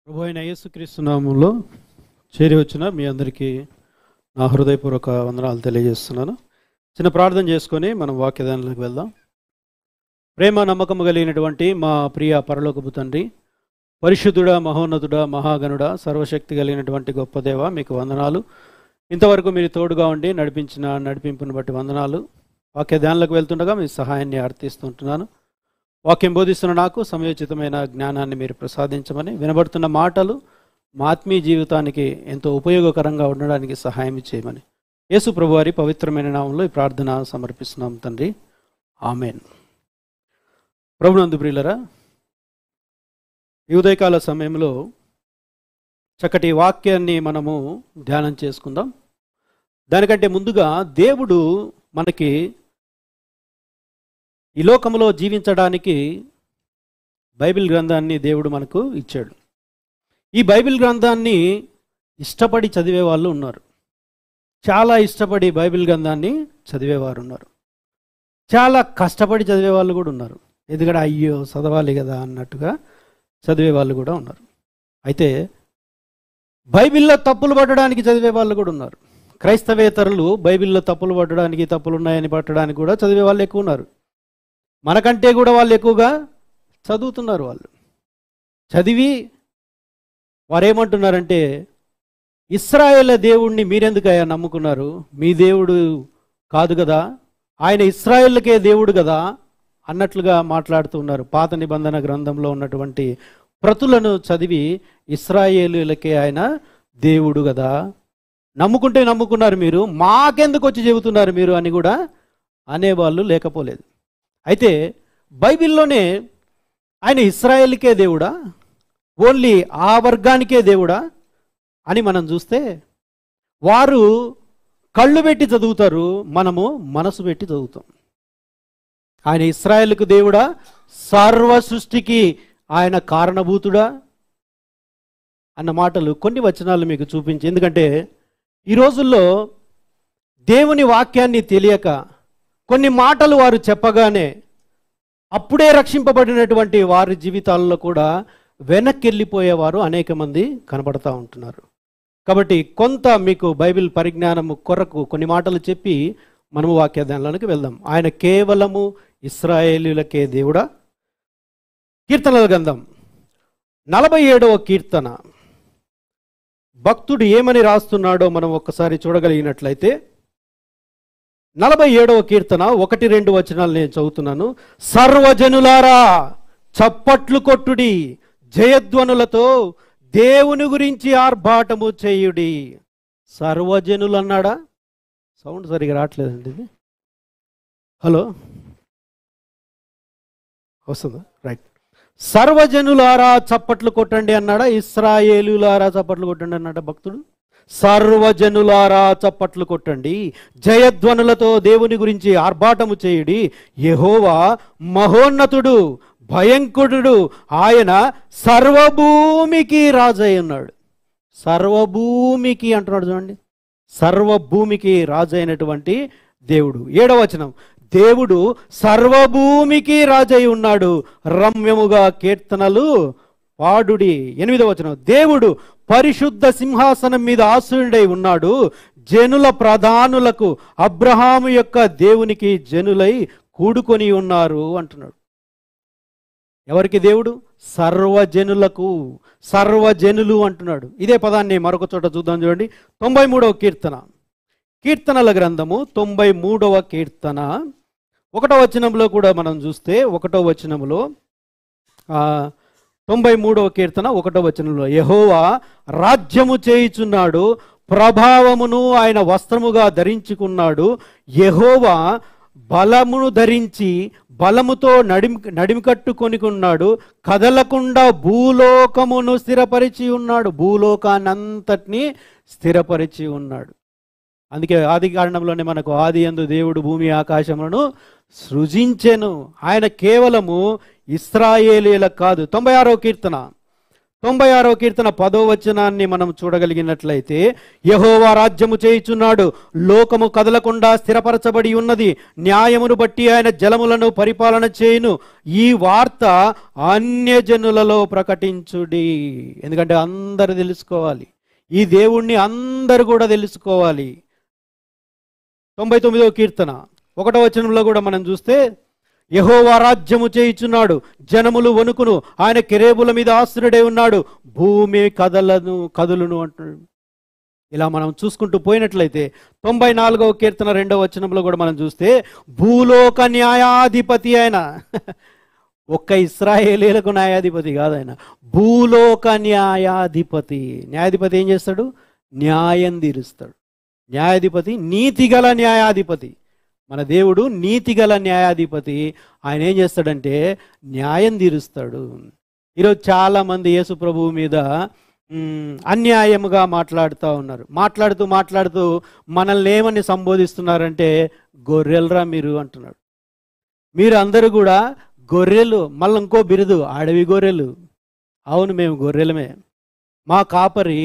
ప్రభు అయిన యేసుక్రీస్తు నామములో చేరి వచ్చిన మీ అందరికీ నా హృదయపూర్వక వందనాలు తెలియజేస్తున్నాను. చిన్న ప్రార్థన చేసుకొని మనం వాక్యదానంలోకి వెళ్దాం. ప్రేమ నమ్మకము కలిగినటువంటి మా ప్రియ పరలోకపు తండ్రి, పరిశుద్ధుడా, మహోన్నతుడా, మహాగణుడా, సర్వశక్తి కలిగినటువంటి గొప్ప దేవ, మీకు వందనాలు. ఇంతవరకు మీరు తోడుగా ఉండి నడిపించిన నడిపింపును బట్టి వందనాలు. వాక్యదానంలోకి వెళ్తుండగా మీ సహాయాన్ని అర్థిస్తుంటున్నాను. వాక్యం బోధిస్తున్న నాకు సమయోచితమైన జ్ఞానాన్ని మీరు ప్రసాదించమని, వినబడుతున్న మాటలు మా ఆత్మీయ జీవితానికి ఎంతో ఉపయోగకరంగా ఉండడానికి సహాయం చేయమని యేసు ప్రభువారి పవిత్రమైన నామంలో ఈ ప్రార్థన సమర్పిస్తున్నాం తండ్రి, ఆమెన్. ప్రభునందు ప్రియులరా, ఈ ఉదయకాల సమయంలో చక్కటి వాక్యాన్ని మనము ధ్యానం చేసుకుందాం. దానికంటే ముందుగా దేవుడు మనకి ఈ లోకంలో జీవించడానికి బైబిల్ గ్రంథాన్ని దేవుడు మనకు ఇచ్చాడు. ఈ బైబిల్ గ్రంథాన్ని ఇష్టపడి చదివే వాళ్ళు ఉన్నారు, చాలా ఇష్టపడి బైబిల్ గ్రంథాన్ని చదివేవారు ఉన్నారు, చాలా కష్టపడి చదివే వాళ్ళు కూడా ఉన్నారు. ఎందుకంటే అయ్యో చదవాలి కదా అన్నట్టుగా చదివే వాళ్ళు కూడా ఉన్నారు. అయితే బైబిల్లో తప్పులు పట్టడానికి చదివే వాళ్ళు కూడా ఉన్నారు. క్రైస్తవేతరులు బైబిల్లో తప్పులు పట్టడానికి, తప్పులు ఉన్నాయని పట్టడానికి కూడా చదివే వాళ్ళు ఎక్కువ ఉన్నారు. మనకంటే కూడా వాళ్ళు ఎక్కువగా చదువుతున్నారు. వాళ్ళు చదివి వారేమంటున్నారంటే, ఇశ్రాయేలు దేవుణ్ణి మీరెందుకయ్యా నమ్ముకున్నారు? మీ దేవుడు కాదు కదా, ఆయన ఇశ్రాయేలుకే దేవుడు కదా అన్నట్లుగా మాట్లాడుతున్నారు. పాత నిబంధన గ్రంథంలో ఉన్నటువంటి ప్రతులను చదివి ఇశ్రాయేలులకే ఆయన దేవుడు కదా, నమ్ముకుంటే నమ్ముకున్నారు మీరు, మాకెందుకు వచ్చి చెబుతున్నారు మీరు అని కూడా అనేవాళ్ళు లేకపోలేదు. అయితే బైబిల్లోనే ఆయన ఇశ్రాయేలుకే దేవుడా, ఓన్లీ ఆ వర్గానికే దేవుడా అని మనం చూస్తే, వారు కళ్ళు పెట్టి చదువుతారు, మనము మనసు పెట్టి చదువుతాం. ఆయన ఇశ్రాయేలుకు దేవుడా, సర్వ సృష్టికి ఆయన కారణభూతుడా అన్న మాటలు కొన్ని వచనాలు మీకు చూపించి, ఎందుకంటే ఈ రోజుల్లో దేవుని వాక్యాన్ని తెలియక కొన్ని మాటలు వారు చెప్పగానే అప్పుడే రక్షింపబడినటువంటి వారి జీవితాల్లో కూడా వెనక్కి వెళ్ళిపోయేవారు అనేక మంది కనబడతా ఉంటున్నారు. కాబట్టి కొంత మీకు బైబిల్ పరిజ్ఞానము కొరకు కొన్ని మాటలు చెప్పి మనము వాక్యదానంలోకి వెళ్దాం. ఆయన కేవలము ఇశ్రాయేలీయులకే దేవుడా. కీర్తనల గ్రంథం 47వ కీర్తన భక్తుడు ఏమని రాస్తున్నాడో మనం ఒక్కసారి చూడగలిగినట్లయితే, 47వ కీర్తన 1-2 వచనాలు నేను చదువుతున్నాను. సర్వజనులారా చప్పట్లు కొట్టుడి, జయధ్వనులతో దేవుని గురించి ఆర్భాటము చేయుడి. సర్వజనులు అన్నాడా? సౌండ్ సరిగా రావట్లేదండి ఇది. హలో, వస్తుందా? రైట్. సర్వజనులారా చప్పట్లు కొట్టండి అన్నాడా? ఇశ్రాయేలులారా చప్పట్లు కొట్టండి అన్నాడా భక్తుడు? సర్వజనులారా చప్పట్లు కొట్టండి, జయధ్వనులతో దేవుని గురించి ఆర్భాటము చేయుడి. యెహోవా మహోన్నతుడు, భయంకరుడు, ఆయన సర్వభూమికి రాజై ఉన్నాడు. సర్వభూమికి అంటున్నాడు చూడండి, సర్వభూమికి రాజు అయినటువంటి దేవుడు. 7వ వచనం, దేవుడు సర్వభూమికి రాజై ఉన్నాడు, రమ్యముగా కీర్తనలు పాడుడి. 8వ వచనం, దేవుడు పరిశుద్ధ సింహాసనం మీద ఆసీనుడై ఉన్నాడు, జనుల ప్రధానులకు అబ్రహాము యొక్క దేవునికి జనులై కూడుకొని ఉన్నారు అంటున్నాడు. ఎవరికి దేవుడు? సర్వజనులకు, సర్వజనులు అంటున్నాడు. ఇదే పదాన్ని మరొక చోట చూద్దాం చూడండి. 93వ కీర్తన, కీర్తనల గ్రంథము 93వ కీర్తన 1వ వచనంలో కూడా మనం చూస్తే, 1వ వచనంలో 93వ కీర్తన 1వ వచనంలో, యెహోవా రాజ్యము చేయుచున్నాడు, ప్రభావమును ఆయన వస్త్రముగా ధరించుకున్నాడు. యెహోవా బలమును ధరించి బలముతో నడిమి కట్టుకొని ఉన్నాడు, కదలకుండా భూలోకమును స్థిరపరిచి ఉన్నాడు. భూలోకాన్ని అంతటినీ స్థిరపరిచి ఉన్నాడు. అందుకే ఆది కాండంలోనే మనకు ఆది యందు దేవుడు భూమి ఆకాశములను సృజించెను. ఆయన కేవలము ఇశ్రాయేలీయులకు కాదు. 96వ కీర్తన 96వ కీర్తన 10వ వచనాన్ని మనం చూడగలిగినట్లయితే, యెహోవా రాజ్యము చేయుచున్నాడు, లోకము కదలకుండా స్థిరపరచబడి ఉన్నది, న్యాయమును బట్టి ఆయన జలములను పరిపాలన చేయును, ఈ వార్త అన్యజనులలో ప్రకటించుడి. ఎందుకంటే అందరూ తెలుసుకోవాలి, ఈ దేవుణ్ణి అందరూ కూడా తెలుసుకోవాలి. 99వ కీర్తన 1వ వచనంలో కూడా మనం చూస్తే, యెహోవా రాజ్యము చేయుచున్నాడు, జనములు వణుకును, ఆయన కెరూబుల మీద ఆసీనుడై ఉన్నాడు, భూమి కదులును అంటున్నాడు. ఇలా మనం చూసుకుంటూ పోయినట్లయితే 94వ కీర్తన 2వ వచనంలో కూడా మనం చూస్తే, భూలోక న్యాయాధిపతి ఆయన. ఒక్క ఇశ్రాయేలీలకు న్యాయాధిపతి కాదు ఆయన, భూలోక న్యాయాధిపతి. న్యాయాధిపతి ఏం చేస్తాడు? న్యాయం తీరుస్తాడు. న్యాయాధిపతి నీతిగల న్యాయాధిపతి. మన దేవుడు నీతిగల న్యాయాధిపతి. ఆయన ఏం చేస్తాడంటే న్యాయం తీరుస్తాడు. ఈరోజు చాలామంది యేసు ప్రభువు మీద అన్యాయముగా మాట్లాడుతూ ఉన్నారు. మాట్లాడుతూ మనల్ని ఏమని సంబోధిస్తున్నారంటే, గొర్రెలరా మీరు అంటున్నాడు. మీరు అందరూ కూడా గొర్రెలు. మళ్ళీ ఇంకో బిరుదు, అడవి గొర్రెలు. అవును, మేము గొర్రెలమే. మా కాపరి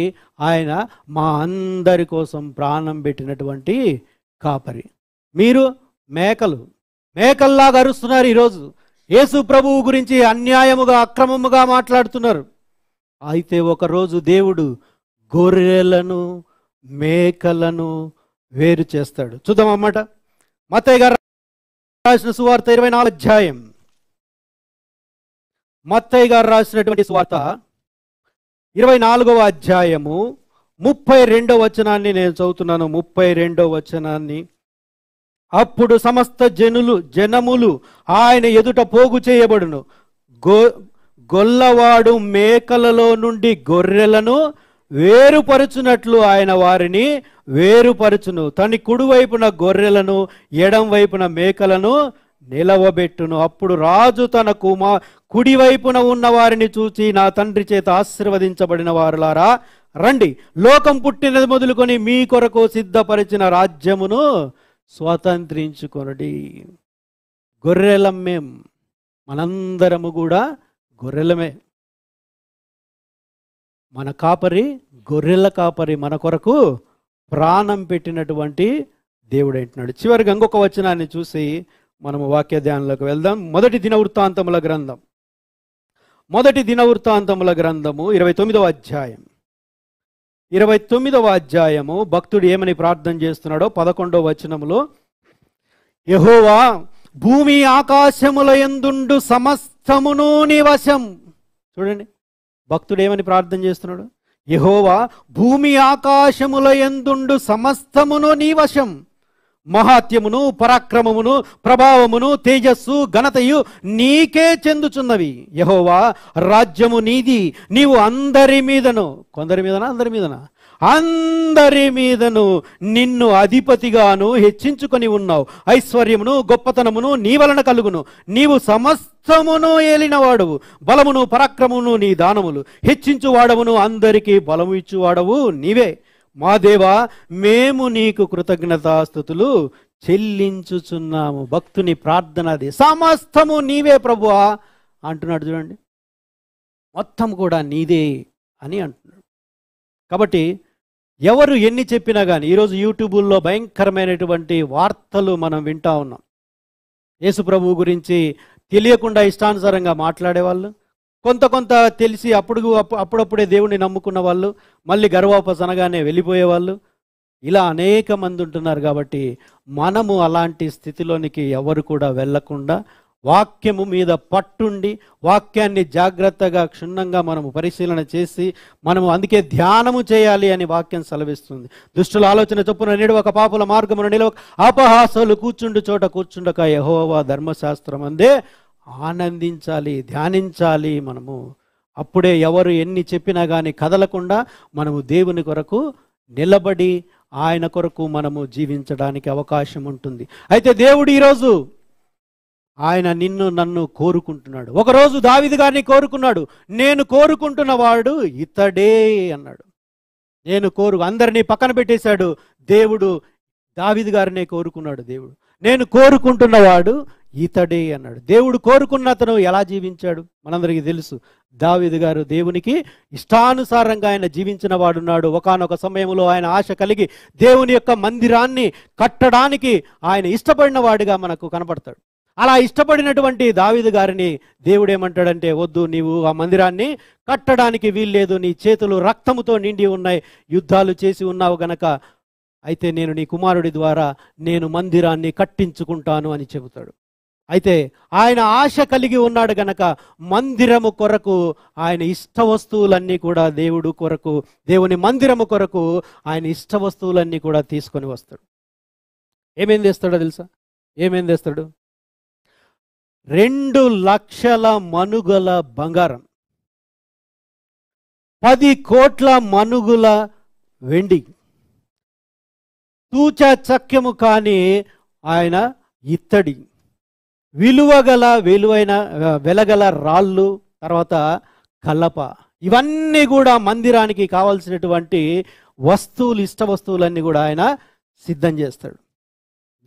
ఆయన మా అందరి కోసం ప్రాణం పెట్టినటువంటి కాపరి. మీరు మేకల్లాగా అరుస్తున్నారు. ఈరోజు యేసు ప్రభువు గురించి అన్యాయముగా అక్రమముగా మాట్లాడుతున్నారు. అయితే ఒకరోజు దేవుడు గొర్రెలను మేకలను వేరు చేస్తాడు. చూద్దాం అన్నమాట. మత్తయి గారు రాసిన సువార్త 24వ అధ్యాయం. మత్తయి గారు రాసినటువంటి సువార్త 24వ అధ్యాయము 32వ వచనాన్ని నేను చదువుతున్నాను. 32వ వచనాన్ని. అప్పుడు సమస్త జనములు ఆయన ఎదుట పోగు చేయబడును, గొల్లవాడు మేకలలో నుండి గొర్రెలను వేరుపరుచునట్లు ఆయన వారిని వేరుపరుచును, తన కుడివైపున గొర్రెలను ఎడం వైపున మేకలను నిలవబెట్టును. అప్పుడు రాజు తన కుడివైపున ఉన్న వారిని చూచి, నా తండ్రి చేత ఆశీర్వదించబడిన వారులారా రండి, లోకం పుట్టినది మొదలుకొని మీ కొరకు సిద్ధపరిచిన రాజ్యమును స్వతంత్రించుకొనుడి. గొర్రెలం మేం, మనందరము కూడా గొర్రెలమే. మన కాపరి గొర్రెల కాపరి, మన కొరకు ప్రాణం పెట్టినటువంటి దేవుడు అంటున్నాడు. చివరిగా ఇంకొక వచనాన్ని చూసి మనము వాక్య ధ్యానంలోకి వెళ్దాం. మొదటి దినవృత్తాంతముల గ్రంథం 29వ అధ్యాయం. 29వ అధ్యాయము భక్తుడు ఏమని ప్రార్థన చేస్తున్నాడో 11వ వచనములో, యెహోవా భూమి ఆకాశముల యందుండు సమస్తమును నీ వశం. చూడండి, భక్తుడు ఏమని ప్రార్థన చేస్తున్నాడు? యెహోవా భూమి ఆకాశముల యందుండు సమస్తమును నీ వశం, మహాత్యమును పరాక్రమమును ప్రభావమును తేజస్సు ఘనతయు నీకే చెందుచున్నవి. యెహోవా రాజ్యము నీది, నీవు అందరి మీదను, కొందరి మీదనా అందరి మీదను నిన్ను అధిపతిగాను హెచ్చించుకొని ఉన్నావు. ఐశ్వర్యమును గొప్పతనమును నీ వలన కలుగును, నీవు సమస్తమును ఏలినవాడవు. బలమును పరాక్రమమును నీ దానములు, హెచ్చించువాడవును, అందరికీ బలము ఇచ్చువాడవు నీవే. మా దేవా, మేము నీకు కృతజ్ఞతాస్తుతులు చెల్లించుచున్నాము. భక్తుని ప్రార్థన అది. సమస్తము నీవే ప్రభువా అంటున్నాడు. చూడండి, మొత్తం కూడా నీదే అని అంటున్నాడు. కాబట్టి ఎవరు ఎన్ని చెప్పినా కానీ, ఈరోజు యూట్యూబుల్లో భయంకరమైనటువంటి వార్తలు మనం వింటా ఉన్నాం. యేసు ప్రభువు గురించి తెలియకుండా ఇష్టానుసారంగా మాట్లాడేవాళ్ళు, కొంత తెలిసి అప్పుడప్పుడే దేవుణ్ణి నమ్ముకున్న వాళ్ళు, మళ్ళీ గర్వోపసనగానే వెళ్ళిపోయేవాళ్ళు, ఇలా అనేక మంది ఉంటున్నారు. కాబట్టి మనము అలాంటి స్థితిలోనికి ఎవరు కూడా వెళ్ళకుండా వాక్యము మీద పట్టుండి, వాక్యాన్ని జాగ్రత్తగా క్షుణ్ణంగా మనము పరిశీలన చేసి, మనము అందుకే ధ్యానము చేయాలి అని వాక్యం సెలవిస్తుంది. దుష్టుల ఆలోచన చొప్పున నిడవక, పాపుల మార్గమున నిలవక, అపహాసలు కూర్చుండు చోట కూర్చుండక, యెహోవా ధర్మశాస్త్రం అందే ఆనందించాలి, ధ్యానించాలి మనము. అప్పుడే ఎవరు ఎన్ని చెప్పినా కానీ కదలకుండా మనము దేవుని కొరకు నిలబడి ఆయన కొరకు మనము జీవించడానికి అవకాశం ఉంటుంది. అయితే దేవుడు ఈరోజు ఆయన నిన్ను నన్ను కోరుకుంటున్నాడు. ఒకరోజు దావీదు గారిని కోరుకున్నాడు. నేను కోరుకుంటున్నవాడు ఇతడే అన్నాడు. అందరినీ పక్కన పెట్టేశాడు. దేవుడు దావీదు గారినే కోరుకున్నాడు. దేవుడు, నేను కోరుకుంటున్నవాడు ఇతడే అన్నాడు. దేవుడు కోరుకున్న అతను ఎలా జీవించాడు మనందరికీ తెలుసు. దావీదు గారు దేవునికి ఇష్టానుసారంగా ఆయన జీవించిన వాడున్నాడు. ఒకానొక సమయంలో ఆయన ఆశ కలిగి దేవుని యొక్క మందిరాన్ని కట్టడానికి ఆయన ఇష్టపడిన వాడిగా మనకు కనపడతాడు. అలా ఇష్టపడినటువంటి దావీదు గారిని దేవుడు ఏమంటాడంటే, వద్దు, నీవు ఆ మందిరాన్ని కట్టడానికి వీల్లేదు, నీ చేతులు రక్తముతో నిండి ఉన్నాయి, యుద్ధాలు చేసి ఉన్నావు గనక అయితే నేను నీ కుమారుడి ద్వారా నేను మందిరాన్ని కట్టించుకుంటాను అని చెబుతాడు. అయితే ఆయన ఆశ కలిగి ఉన్నాడు గనక మందిరము కొరకు ఆయన ఇష్ట వస్తువులన్నీ కూడా దేవుని మందిరము కొరకు ఆయన ఇష్ట వస్తువులన్నీ కూడా తీసుకొని వస్తాడు. ఏమేం తెస్తాడో తెలుసా? ఏమేం తెస్తాడు? 2 లక్షల మనుగుల బంగారం, 10 కోట్ల మనుగుల వెండి, తూచ చక్యము కాని ఆయన ఇత్తడి, వెలగల రాళ్ళు, తర్వాత కలప, ఇవన్నీ కూడా మందిరానికి కావాల్సినటువంటి వస్తువులు, ఇష్ట వస్తువులన్నీ కూడా ఆయన సిద్ధం చేస్తాడు.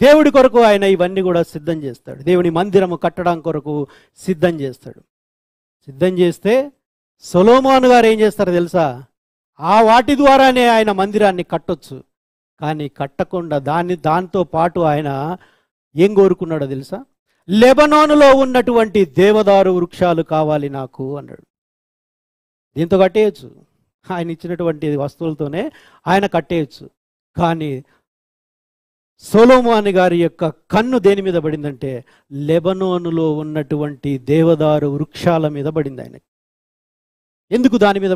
దేవుడి కొరకు ఆయన ఇవన్నీ కూడా సిద్ధం చేస్తాడు. దేవుని మందిరము కట్టడం కొరకు సిద్ధం చేస్తాడు. సిద్ధం చేస్తే సొలొమోను గారు ఏం చేస్తారు తెలుసా? ఆ వాటి ద్వారానే ఆయన మందిరాన్ని కట్టొచ్చు. కానీ కట్టకుండా దాంతో పాటు ఆయన ఏం కోరుకున్నాడో తెలుసా? లెబనోనులో ఉన్నటువంటి దేవదారు వృక్షాలు కావాలి నాకు అన్నాడు. దీంతో కట్టేయచ్చు, ఆయన ఇచ్చినటువంటి వస్తువులతోనే ఆయన కట్టేయచ్చు. కానీ సొలొమోను గారి యొక్క కన్ను దేని మీద పడిందంటే లెబనోనులో ఉన్నటువంటి దేవదారు వృక్షాల మీద పడింది ఆయనకి. ఎందుకు దాని మీద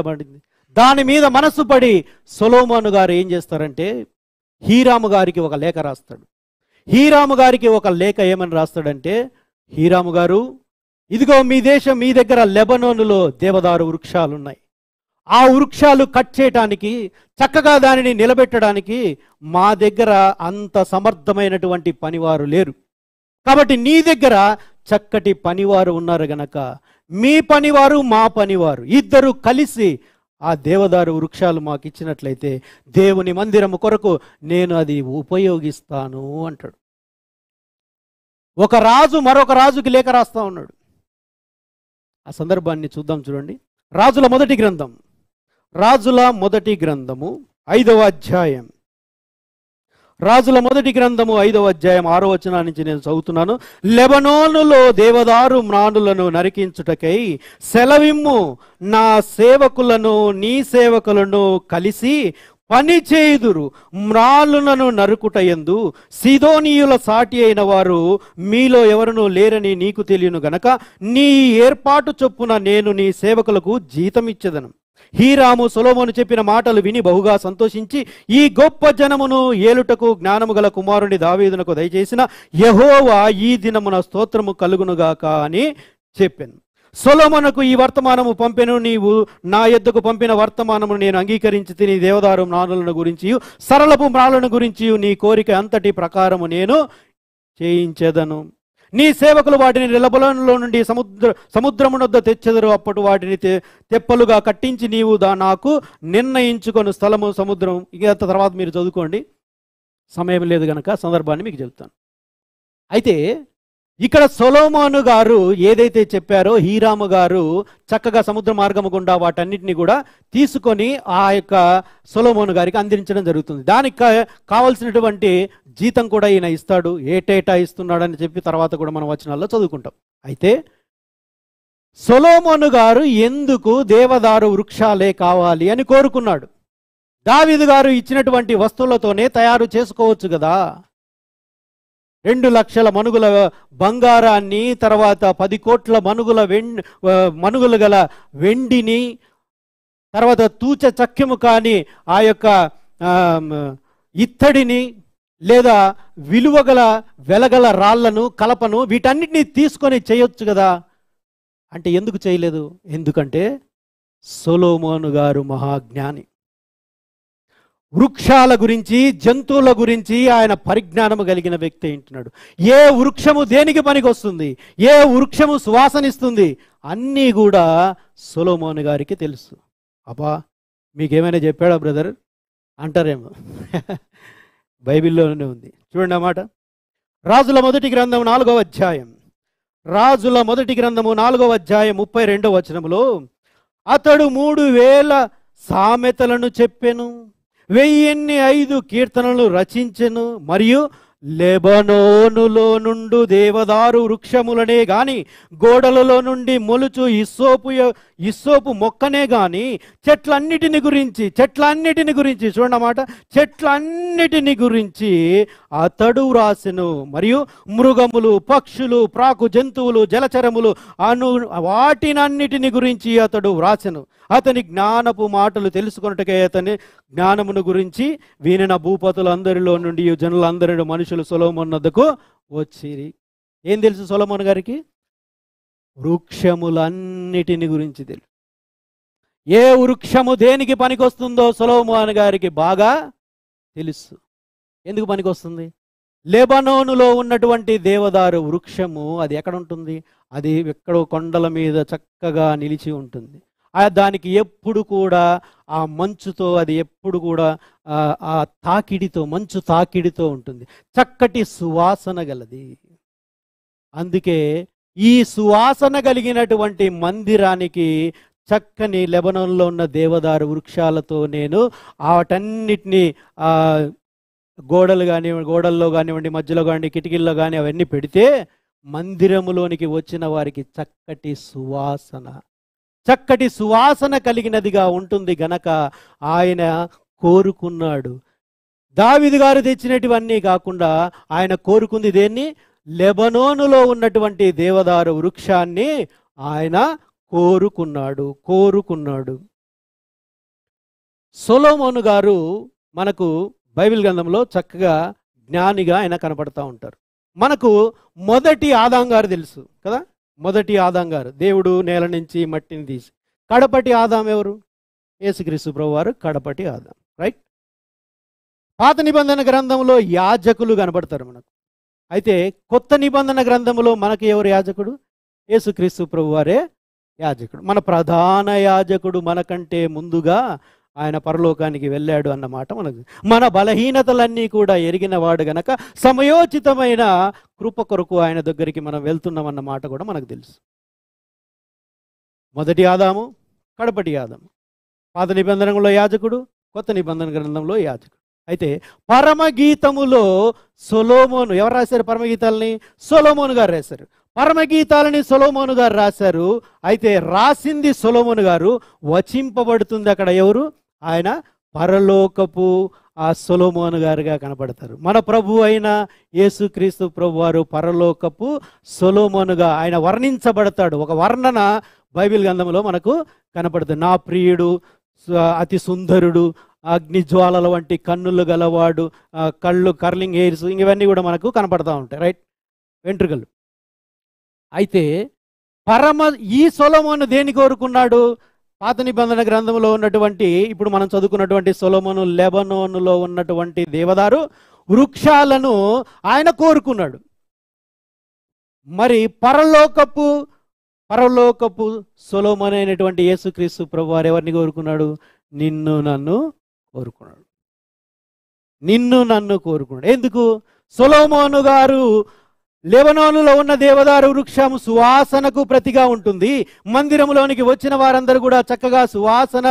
పడింది? దాని మీద మనసు పడి సొలొమోను గారు ఏం చేస్తారంటే హీరాము గారికి ఒక లేఖ రాస్తాడు. హీరాము గారికి ఒక లేఖ ఏమని రాస్తాడంటే, హీరాము గారు, ఇదిగో మీ దగ్గర లెబనోనులో దేవదారు వృక్షాలు ఉన్నాయి. ఆ వృక్షాలు కట్ చేయటానికి, చక్కగా దానిని నిలబెట్టడానికి మా దగ్గర అంత సమర్థమైనటువంటి పనివారు లేరు. కాబట్టి నీ దగ్గర చక్కటి పనివారు ఉన్నారు గనక మీ పనివారు మా పనివారు ఇద్దరు కలిసి ఆ దేవదారు వృక్షాలు మాకు ఇచ్చినట్లయితే దేవుని మందిరము కొరకు నేను అది ఉపయోగిస్తాను అంటాడు. ఒక రాజు మరొక రాజుకి లేఖ రాస్తా ఉన్నాడు. ఆ సందర్భాన్ని చూద్దాం, చూడండి. రాజుల మొదటి గ్రంథము 5వ అధ్యాయం. రాజుల మొదటి గ్రంథము 5వ అధ్యాయం 6వ వచనం నుంచి నేను చదువుతున్నాను. లెబనోనులో దేవదారు మ్రాణులను నరికించుటకై సెలవిమ్ము, నా సేవకులను నీ సేవకులను కలిసి పని చేయుదురు. మ్రాలులను నరుకుటయందు సీదోనీయుల సాటి అయిన వారు మీలో ఎవరునూ లేరని నీకు తెలియను గనక నీ ఏర్పాటు చొప్పున నేను నీ సేవకులకు జీతం ఇచ్చెదను. హీరాము సొలొమోను చెప్పిన మాటలు విని బహుగా సంతోషించి, ఈ గొప్ప జనమును ఏలుటకు జ్ఞానము గల కుమారుని దావీదునకు దయచేసిన యెహోవా ఈ దినమున స్తోత్రము కలుగునుగాక అని చెప్పాను. సొలొమోనుకు ఈ వర్తమానము పంపెను, నీవు నా యొద్దకు పంపిన వర్తమానమును నేను అంగీకరించి తిని దేవదారు మ్రాణులను గురించి సరళపు మ్రాణులను గురించి నీ కోరిక అంతటి ప్రకారము నేను చేయించెదను. నీ సేవకులు వాటిని లెబనోనులో నుండి సముద్రమునొద్ద తెచ్చెదరు. అప్పటి వాటిని తెప్పలుగా కట్టించి నీవు నాకు నిర్ణయించుకొని స్థలము సముద్రం. ఇక తర్వాత మీరు చదువుకోండి, సమయం లేదు గనక సందర్భాన్ని మీకు చెప్తాను. అయితే ఇక్కడ సొలొమోను గారు ఏదైతే చెప్పారో హీరాము గారు చక్కగా సముద్ర మార్గము గుండా వాటన్నిటిని కూడా తీసుకొని ఆ యొక్క సొలొమోను గారికి అందించడం జరుగుతుంది. దానికి కావలసినటువంటి జీతం కూడా ఈయన ఇస్తాడు, ఏటేటా ఇస్తున్నాడని చెప్పి తర్వాత కూడా మనం వచనాల్లో చదువుకుంటాం. అయితే సొలొమోను గారు ఎందుకు దేవదారు వృక్షాలే కావాలి అని కోరుకున్నాడు? దావీదు గారు ఇచ్చినటువంటి వస్తువులతోనే తయారు చేసుకోవచ్చు కదా. 2 లక్షల మనుగుల బంగారాన్ని, తర్వాత 10 కోట్ల మనుగులు గల వెండిని, తర్వాత తూచ చక్యము కాని ఆ యొక్క ఇత్తడిని, లేదా వెలగల రాళ్లను, కలపను, వీటన్నిటినీ తీసుకొని చేయొచ్చు కదా. అంటే ఎందుకు చేయలేదు? ఎందుకంటే సొలొమోను గారు మహాజ్ఞాని. వృక్షాల గురించి, జంతువుల గురించి ఆయన పరిజ్ఞానము కలిగిన వ్యక్తి అంటున్నాడు. ఏ వృక్షము దేనికి పనికి వస్తుంది, ఏ వృక్షము సువాసనిస్తుంది, అన్నీ కూడా సొలొమోను గారికి తెలుసు. అబ్బా, మీకేమైనా చెప్పాడా బ్రదర్ అంటారేమో. బైబిల్లోనే ఉంది, చూడండి అన్నమాట. రాజుల మొదటి గ్రంథం 4వ అధ్యాయం, రాజుల మొదటి గ్రంథము 4వ అధ్యాయం 32వ వచనములో, అతడు 3000 సామెతలను చెప్పెను, 1005 కీర్తనలు రచించెను, మరియు లెబనోనులో నుండు దేవదారు వృక్షములనే గాని, గోడలలో నుండి మొలుచు ఇస్సోపు మొక్కనే గాని, చెట్లన్నిటిని గురించి చూడన్నమాట, చెట్లన్నిటిని గురించి అతడు వ్రాసెను. మరియు మృగములు, పక్షులు, ప్రాకు జంతువులు, జలచరములు వాటినన్నిటిని గురించి అతడు వ్రాసెను. అతని జ్ఞానపు మాటలు తెలుసుకొనుటకే అతని జ్ఞానమును గురించి వినిన భూపతులందరిలో నుండి జనులందరి మనుషులు సొలొమోను వద్దకు వచ్చిరి. ఏం తెలుసు సొలొమోను గారికి? వృక్షములన్నిటిని గురించి తెలుసు. ఏ వృక్షము దేనికి పనికొస్తుందో సొలొమోను గారికి బాగా తెలుసు. ఎందుకు పనికొస్తుంది? లెబనోనులో ఉన్నటువంటి దేవదారు వృక్షము అది ఎక్కడ ఉంటుంది? అది ఎక్కడో కొండల మీద చక్కగా నిలిచి ఉంటుంది. దానికి ఎప్పుడు కూడా ఆ మంచుతో, అది ఎప్పుడు కూడా ఆ తాకిడితో, మంచు తాకిడితో ఉంటుంది. చక్కటి సువాసన గలది. అందుకే ఈ సువాసన కలిగినటువంటి మందిరానికి చక్కని లెబనోన్లో ఉన్న దేవదారు వృక్షాలతో నేను వాటన్నిటినీ గోడల్లో కానివ్వండి, మధ్యలో కానివ్వండి, కిటికీల్లో కానీ అవన్నీ పెడితే మందిరములోనికి వచ్చిన వారికి చక్కటి సువాసన కలిగినదిగా ఉంటుంది గనక ఆయన కోరుకున్నాడు. దావీదు గారు తెచ్చినటువన్నీ కాకుండా ఆయన కోరుకుంది దేన్ని? లెబనోనులో ఉన్నటువంటి దేవదారు వృక్షాన్ని ఆయన కోరుకున్నాడు. సొలొమోను గారు మనకు బైబిల్ గ్రంథంలో చక్కగా జ్ఞానిగా ఆయన కనపడతా ఉంటారు. మనకు మొదటి ఆదాం గారు తెలుసు కదా. మొదటి ఆదాం గారు, దేవుడు నేల నుంచి మట్టిని తీసి. కడపటి ఆదాం ఎవరు? యేసుక్రీస్తు ప్రభువారు కడపటి ఆదాం, రైట్. పాత నిబంధన గ్రంథంలో యాజకులు కనబడతారు మనకు. అయితే కొత్త నిబంధన గ్రంథంలో మనకి ఎవరు యాజకుడు? యేసుక్రీస్తు ప్రభువారే యాజకుడు. మన ప్రధాన యాజకుడు మనకంటే ముందుగా ఆయన పరలోకానికి వెళ్ళాడు అన్నమాట మనకు. మన బలహీనతలన్నీ కూడా ఎరిగినవాడు గనక సమయోచితమైన కృప కొరకు ఆయన దగ్గరికి మనం వెళ్తున్నాం అన్నమాట కూడా మనకు తెలుసు. మొదటి ఆదాము, కడపటి ఆదాము. పాత నిబంధనలో యాజకుడు, కొత్త నిబంధన గ్రంథంలో యాజకుడు. అయితే పరమగీతములో సొలొమోను ఎవరు రాశారు? పరమగీతాలని సొలొమోను గారు రాశారు. పరమగీతాలని సొలొమోను గారు రాశారు. అయితే రాసింది సొలొమోను గారు, వచింపబడుతుంది అక్కడ ఎవరు? ఆయన పరలోకపు ఆ సొలొమోను గారుగా కనపడతారు. మన ప్రభు అయిన యేసుక్రీస్తు ప్రభు వారు పరలోకపు సొలొమోనుగా ఆయన వర్ణించబడతాడు. ఒక వర్ణన బైబిల్ గ్రంథంలో మనకు కనపడుతుంది. నా ప్రియుడు, అతి సుందరుడు, అగ్నిజ్వాలల వంటి కన్నులు గలవాడు, కళ్ళు, కర్లింగ్ హెయిర్స్, ఇవన్నీ కూడా మనకు కనపడతా ఉంటాయి, రైట్, వెంట్రుకలు. అయితే ఈ సొలొమోను దేని కోరుకున్నాడు? పాత నిబంధన గ్రంథంలో ఉన్నటువంటి, ఇప్పుడు మనం చదువుకున్నటువంటి సొలొమోను లెబనోనులో ఉన్నటువంటి దేవదారు వృక్షాలను ఆయన కోరుకున్నాడు. మరి పరలోకపు సొలొమోను అయినటువంటి యేసుక్రీస్తు ప్రభువారు ఎవరిని కోరుకున్నాడు? నిన్ను నన్ను కోరుకున్నాడు. ఎందుకు? సొలొమోను గారు లెబనోనులో ఉన్న దేవదారు వృక్షం సువాసనకు ప్రతిగా ఉంటుంది. మందిరంలోనికి వచ్చిన వారందరూ కూడా చక్కగా సువాసన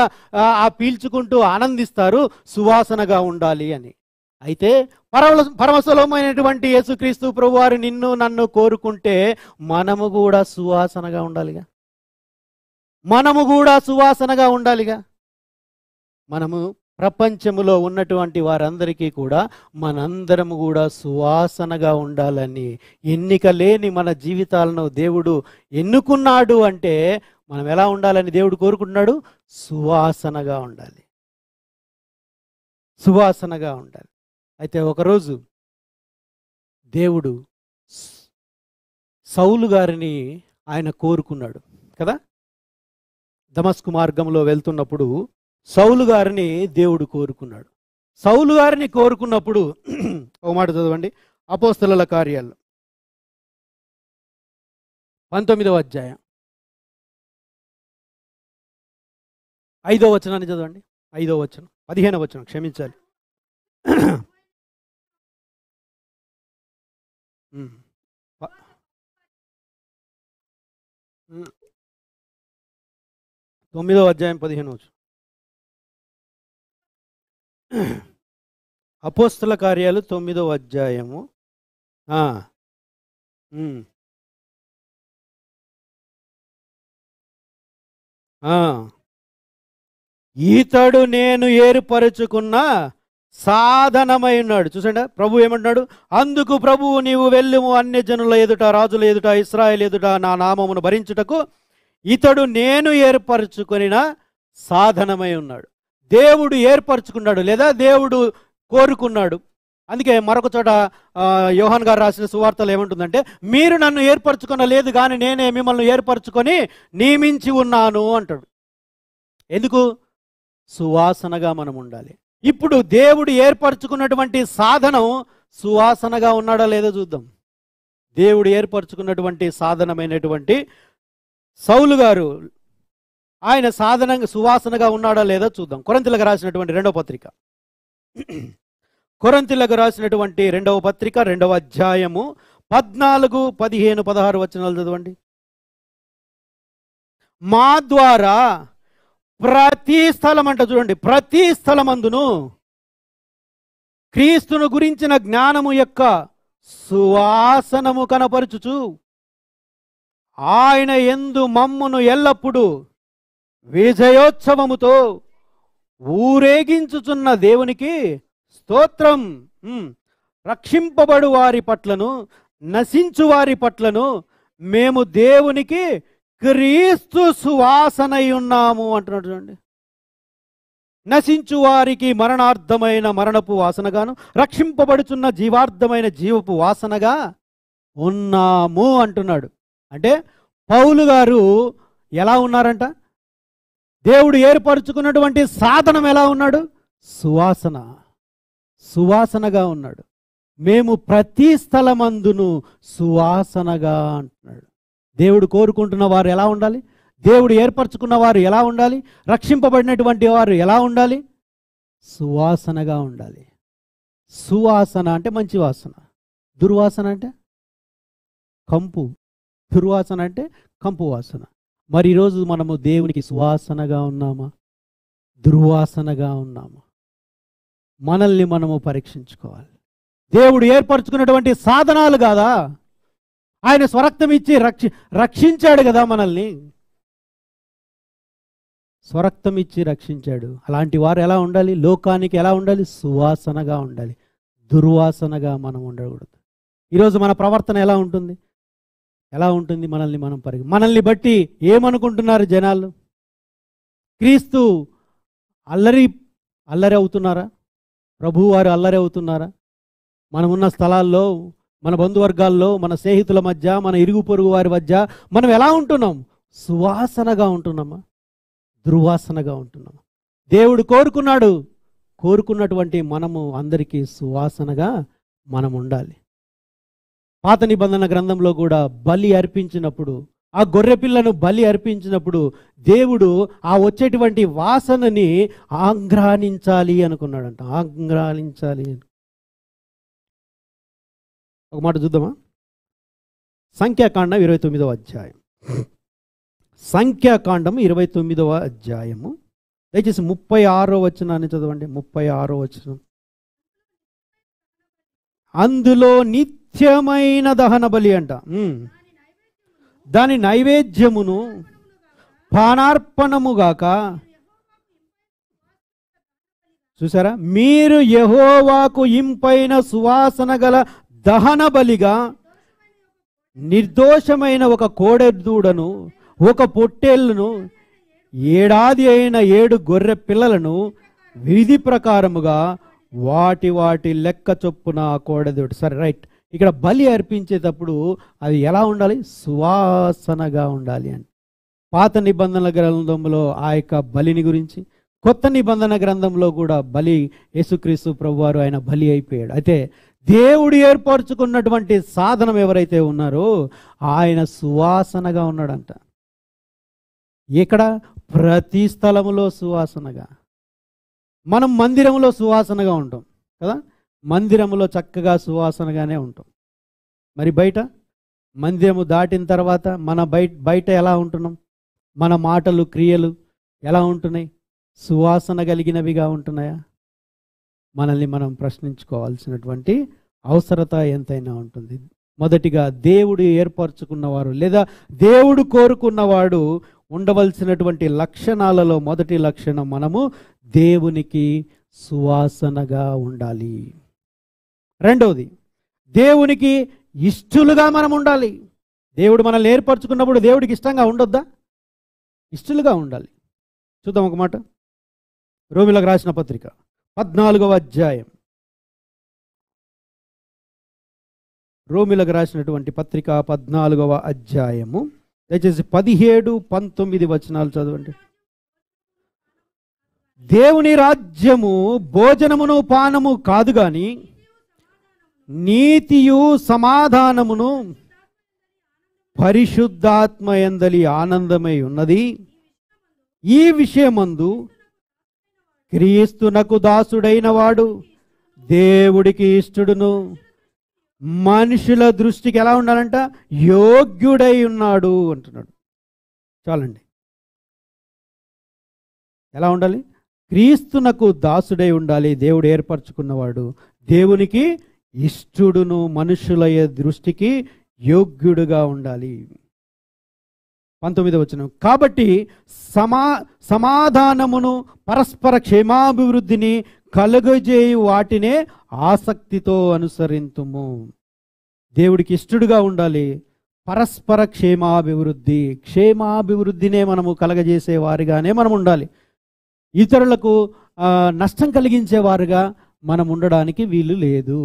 పీల్చుకుంటూ ఆనందిస్తారు, సువాసనగా ఉండాలి అని. అయితే పరమసొలొమోనైనటువంటి యేసుక్రీస్తు ప్రభువారు నిన్ను నన్ను కోరుకుంటే మనము కూడా సువాసనగా ఉండాలిగా. మనము ప్రపంచములో ఉన్నటువంటి వారందరికీ కూడా మనందరము కూడా సువాసనగా ఉండాలని, ఎన్నిక లేని మన జీవితాలను దేవుడు ఎన్నుకున్నాడు అంటే మనం ఎలా ఉండాలని దేవుడు కోరుకుంటున్నాడు? సువాసనగా ఉండాలి. అయితే ఒకరోజు దేవుడు సౌలు గారిని ఆయన కోరుకున్నాడు కదా. దమస్కు మార్గంలో వెళ్తున్నప్పుడు సౌలు గారిని దేవుడు కోరుకున్నాడు. సౌలు గారిని కోరుకున్నప్పుడు ఒక మాట చదవండి, అపోస్తలుల కార్యాలు 19వ అధ్యాయం 5వ వచనాన్ని చదవండి. 5వ వచనం, 15వ వచనం, క్షమించాలి. ఉమ్. ప- ఉమ్. 9వ అధ్యాయం 15వ వచనం. అపోస్తల కార్యాలు 9వ అధ్యాయము. ఆ, ఉమ్, ఆ. ఈతడు నేను ఏర్పరచుకున్న సాధనమై ఉన్నాడు. చూసండి, ప్రభు ఏమంటున్నాడు? అందుకు ప్రభువు నీవు వెళ్ళుము, అన్యజనుల ఎదుట, రాజుల ఎదుట, ఇశ్రాయేలు ఎదుట నా నామమును భరించుటకు ఇతడు నేను ఏర్పరచుకొనిన సాధనమై ఉన్నాడు. దేవుడు ఏర్పరచుకున్నాడు, లేదా దేవుడు కోరుకున్నాడు. అందుకే మరొక చోట యోహాన్ గారు రాసిన సువార్తలు ఏమంటుందంటే, మీరు నన్ను ఏర్పరచుకొనలేదు కానీ నేనే మిమ్మల్ని ఏర్పరచుకొని నియమించి ఉన్నాను అంటాడు. ఎందుకు? సువాసనగా మనం ఉండాలి. ఇప్పుడు దేవుడు ఏర్పరచుకున్నటువంటి సాధనం సువాసనగా ఉన్నాడా లేదో చూద్దాం. దేవుడు ఏర్పరచుకున్నటువంటి సాధనమైనటువంటి సౌలు గారు, ఆయన సువాసనగా ఉన్నాడా లేదా చూద్దాం. కొరింథీయులకు రాసినటువంటి 2వ పత్రిక, కొరింథీయులకు రాసినటువంటి 2వ పత్రిక 2వ అధ్యాయము 14, 15, 16 వచనాలు చదవండి. మా ద్వారా ప్రతి స్థలం అంట, చూడండి, ప్రతి స్థలమందును క్రీస్తును గురించిన జ్ఞానము యొక్క సువాసనము కనపరుచుచు ఆయన యందు మమ్మును ఎల్లప్పుడూ విజయోత్సవముతో ఊరేగించుచున్న దేవునికి స్తోత్రం. రక్షింపబడు వారి పట్లను, నశించు వారి పట్లను మేము దేవునికి క్రీస్తు సువాసనై ఉన్నాము అంటున్నాడు. చూడండి, నశించు వారికి మరణార్థమైన మరణపు వాసనగాను, రక్షింపబడుచున్న జీవార్థమైన జీవపు వాసనగా ఉన్నాము అంటున్నాడు. అంటే పౌలు గారు ఎలా ఉన్నారంట? దేవుడు ఏర్పరచుకున్నటువంటి సాధనం ఎలా ఉన్నాడు? సువాసనగా ఉన్నాడు. మేము ప్రతి స్థలమందును సువాసనగా అంటున్నాడు. దేవుడు కోరుకుంటున్న వారు ఎలా ఉండాలి? దేవుడు ఏర్పరచుకున్న వారు ఎలా ఉండాలి? రక్షింపబడినటువంటి వారు ఎలా ఉండాలి? సువాసనగా ఉండాలి. సువాసన అంటే మంచి వాసన, దుర్వాసన అంటే కంపు. దుర్వాసన అంటే కంపు వాసన. మరి ఈరోజు మనము దేవునికి సువాసనగా ఉన్నామా, దుర్వాసనగా ఉన్నామా? మనల్ని మనము పరీక్షించుకోవాలి. దేవుడు ఏర్పరచుకున్నటువంటి సాధనాలు కాదా? ఆయన స్వరక్తం ఇచ్చి రక్షించాడు కదా మనల్ని. స్వరక్తం ఇచ్చి రక్షించాడు. అలాంటి వారు ఎలా ఉండాలి? లోకానికి ఎలా ఉండాలి? సువాసనగా ఉండాలి, దుర్వాసనగా మనం ఉండకూడదు. ఈరోజు మన ప్రవర్తన ఎలా ఉంటుంది? మనల్ని బట్టి ఏమనుకుంటున్నారు జనాలు? క్రీస్తు అల్లరి అవుతున్నారా? ప్రభువారు అల్లరి అవుతున్నారా? మనమున్న స్థలాల్లో, మన బంధువర్గాల్లో, మన స్నేహితుల మధ్య, మన ఇరుగు పొరుగు వారి మధ్య మనం ఎలా ఉంటున్నాం? సువాసనగా ఉంటున్నామా, దుర్వాసనగా ఉంటున్నామా? దేవుడు కోరుకున్నటువంటి మనము అందరికీ సువాసనగా మనం ఉండాలి. పాత నిబంధన గ్రంథంలో కూడా బలి అర్పించినప్పుడు, ఆ గొర్రెపిల్లను బలి అర్పించినప్పుడు దేవుడు ఆ వచ్చేటువంటి వాసనని ఆఘ్రానించాలి అనుకున్నాడంట. ఆఘ్రానించాలి. ఒక మాట చూద్దామా? సంఖ్యాకాండం 29వ అధ్యాయం. సంఖ్యాకాండం 29వ అధ్యాయము, దయచేసి 36వ వచనాన్ని చదవండి. 36వ వచనం. అందులో నిత్యమైన దహన బలి అంట, దాని నైవేద్యమును పానార్పణముగాక. చూసారా? మీరు యెహోవాకు ఇంపైన సువాసన గల దహన బలిగా నిర్దోషమైన ఒక కోడెదూడను, ఒక పొట్టేళ్లను, ఏడాది అయిన 7 గొర్రె పిల్లలను విధి ప్రకారముగా వాటి లెక్క చొప్పున ఆ కోడెదూడ. సరే, రైట్. ఇక్కడ బలి అర్పించేటప్పుడు అది ఎలా ఉండాలి? సువాసనగా ఉండాలి అని. పాత నిబంధనల గ్రంథంలో ఆ యొక్క బలిని గురించి, కొత్త నిబంధన గ్రంథంలో కూడా బలి, యేసుక్రీస్తు ప్రభువారు ఆయన బలి అయిపోయాడు. అయితే దేవుడు ఏర్పరచుకున్నటువంటి సాధనం ఎవరైతే ఉన్నారో ఆయన సువాసనగా ఉన్నాడంట. ఇక్కడ ప్రతి స్థలములో సువాసనగా. మనం మందిరంలో సువాసనగా ఉంటాం కదా, మందిరంలో చక్కగా సువాసనగానే ఉంటాం. మరి బయట మందిరము దాటిన తర్వాత మన బయట ఎలా ఉంటున్నాం? మన మాటలు క్రియలు ఎలా ఉంటున్నాయి? సువాసన కలిగినవిగా ఉంటున్నాయా? మనల్ని మనం ప్రశ్నించుకోవాల్సినటువంటి అవసరత ఎంతైనా ఉంటుంది. మొదటిగా దేవుడు ఏర్పరచుకున్నవారు లేదా దేవుడు కోరుకున్నవాడు ఉండవలసినటువంటి లక్షణాలలో మొదటి లక్షణం, మనము దేవునికి సువాసనగా ఉండాలి. రెండవది, దేవునికి ఇష్టలుగా మనం ఉండాలి. దేవుడు మనల్ని ఏర్పరచుకున్నప్పుడు దేవుడికి ఇష్టంగా ఉండొద్దా? ఇష్టలుగా ఉండాలి. చూద్దాం ఒక మాట. రోమీయులకు రాసిన పత్రిక 14వ అధ్యాయం. రోమీయులకు రాసినటువంటి పత్రిక 14వ అధ్యాయము, దయచేసి 17, 19 వచనాలు చదవండి. దేవుని రాజ్యము భోజనమును పానము కాదు గాని నీతియు సమాధానమును పరిశుద్ధాత్మ యందలి ఆనందమై ఉన్నది. ఈ విషయమందు క్రీస్తునకు దాసుడైన వాడు దేవుడికి ఇష్టడును, మనుషుల దృష్టికి ఎలా ఉండాలంట? యోగ్యుడై ఉన్నాడు అంటున్నాడు. చాలండి. ఎలా ఉండాలి? క్రీస్తునకు దాసుడై ఉండాలి. దేవుడు ఏర్పరచుకున్నవాడు దేవునికి ఇష్టడును, మనుషుల దృష్టికి యోగ్యుడుగా ఉండాలి. 19వ వచనం, కాబట్టి సమాధానమును పరస్పర క్షేమాభివృద్ధిని కలుగజేయు వాటినే ఆసక్తితో అనుసరింతుము. దేవుడికి ఇష్టడుగా ఉండాలి. పరస్పర క్షేమాభివృద్ధినే మనము కలగజేసే వారిగానే మనం ఉండాలి. ఇతరులకు నష్టం కలిగించేవారుగా మనం ఉండడానికి వీలు లేదు.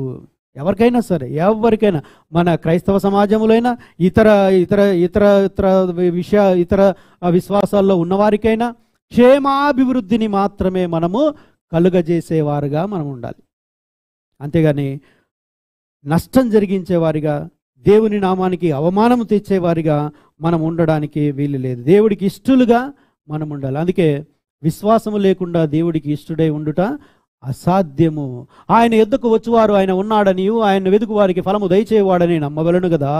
ఎవరికైనా సరే, ఎవరికైనా, మన క్రైస్తవ సమాజంలో అయినా ఇతర విశ్వాసాల్లో ఉన్నవారికైనా క్షేమాభివృద్ధిని మాత్రమే మనము కలుగజేసేవారుగా మనం ఉండాలి. అంతేగాని నష్టం జరిగించేవారిగా, దేవుని నామానికి అవమానం తెచ్చేవారిగా మనం ఉండడానికి వీలు లేదు. దేవుడికి ఇష్టలుగా మనం ఉండాలి. అందుకే విశ్వాసము లేకుండా దేవుడికి ఇష్టడై ఉండుట అసాధ్యము. ఆయన ఎద్దుకు వచ్చువారు ఆయన ఉన్నాడని, ఆయన వెదుకు వారికి ఫలము దయచేవాడని నమ్మవలను కదా.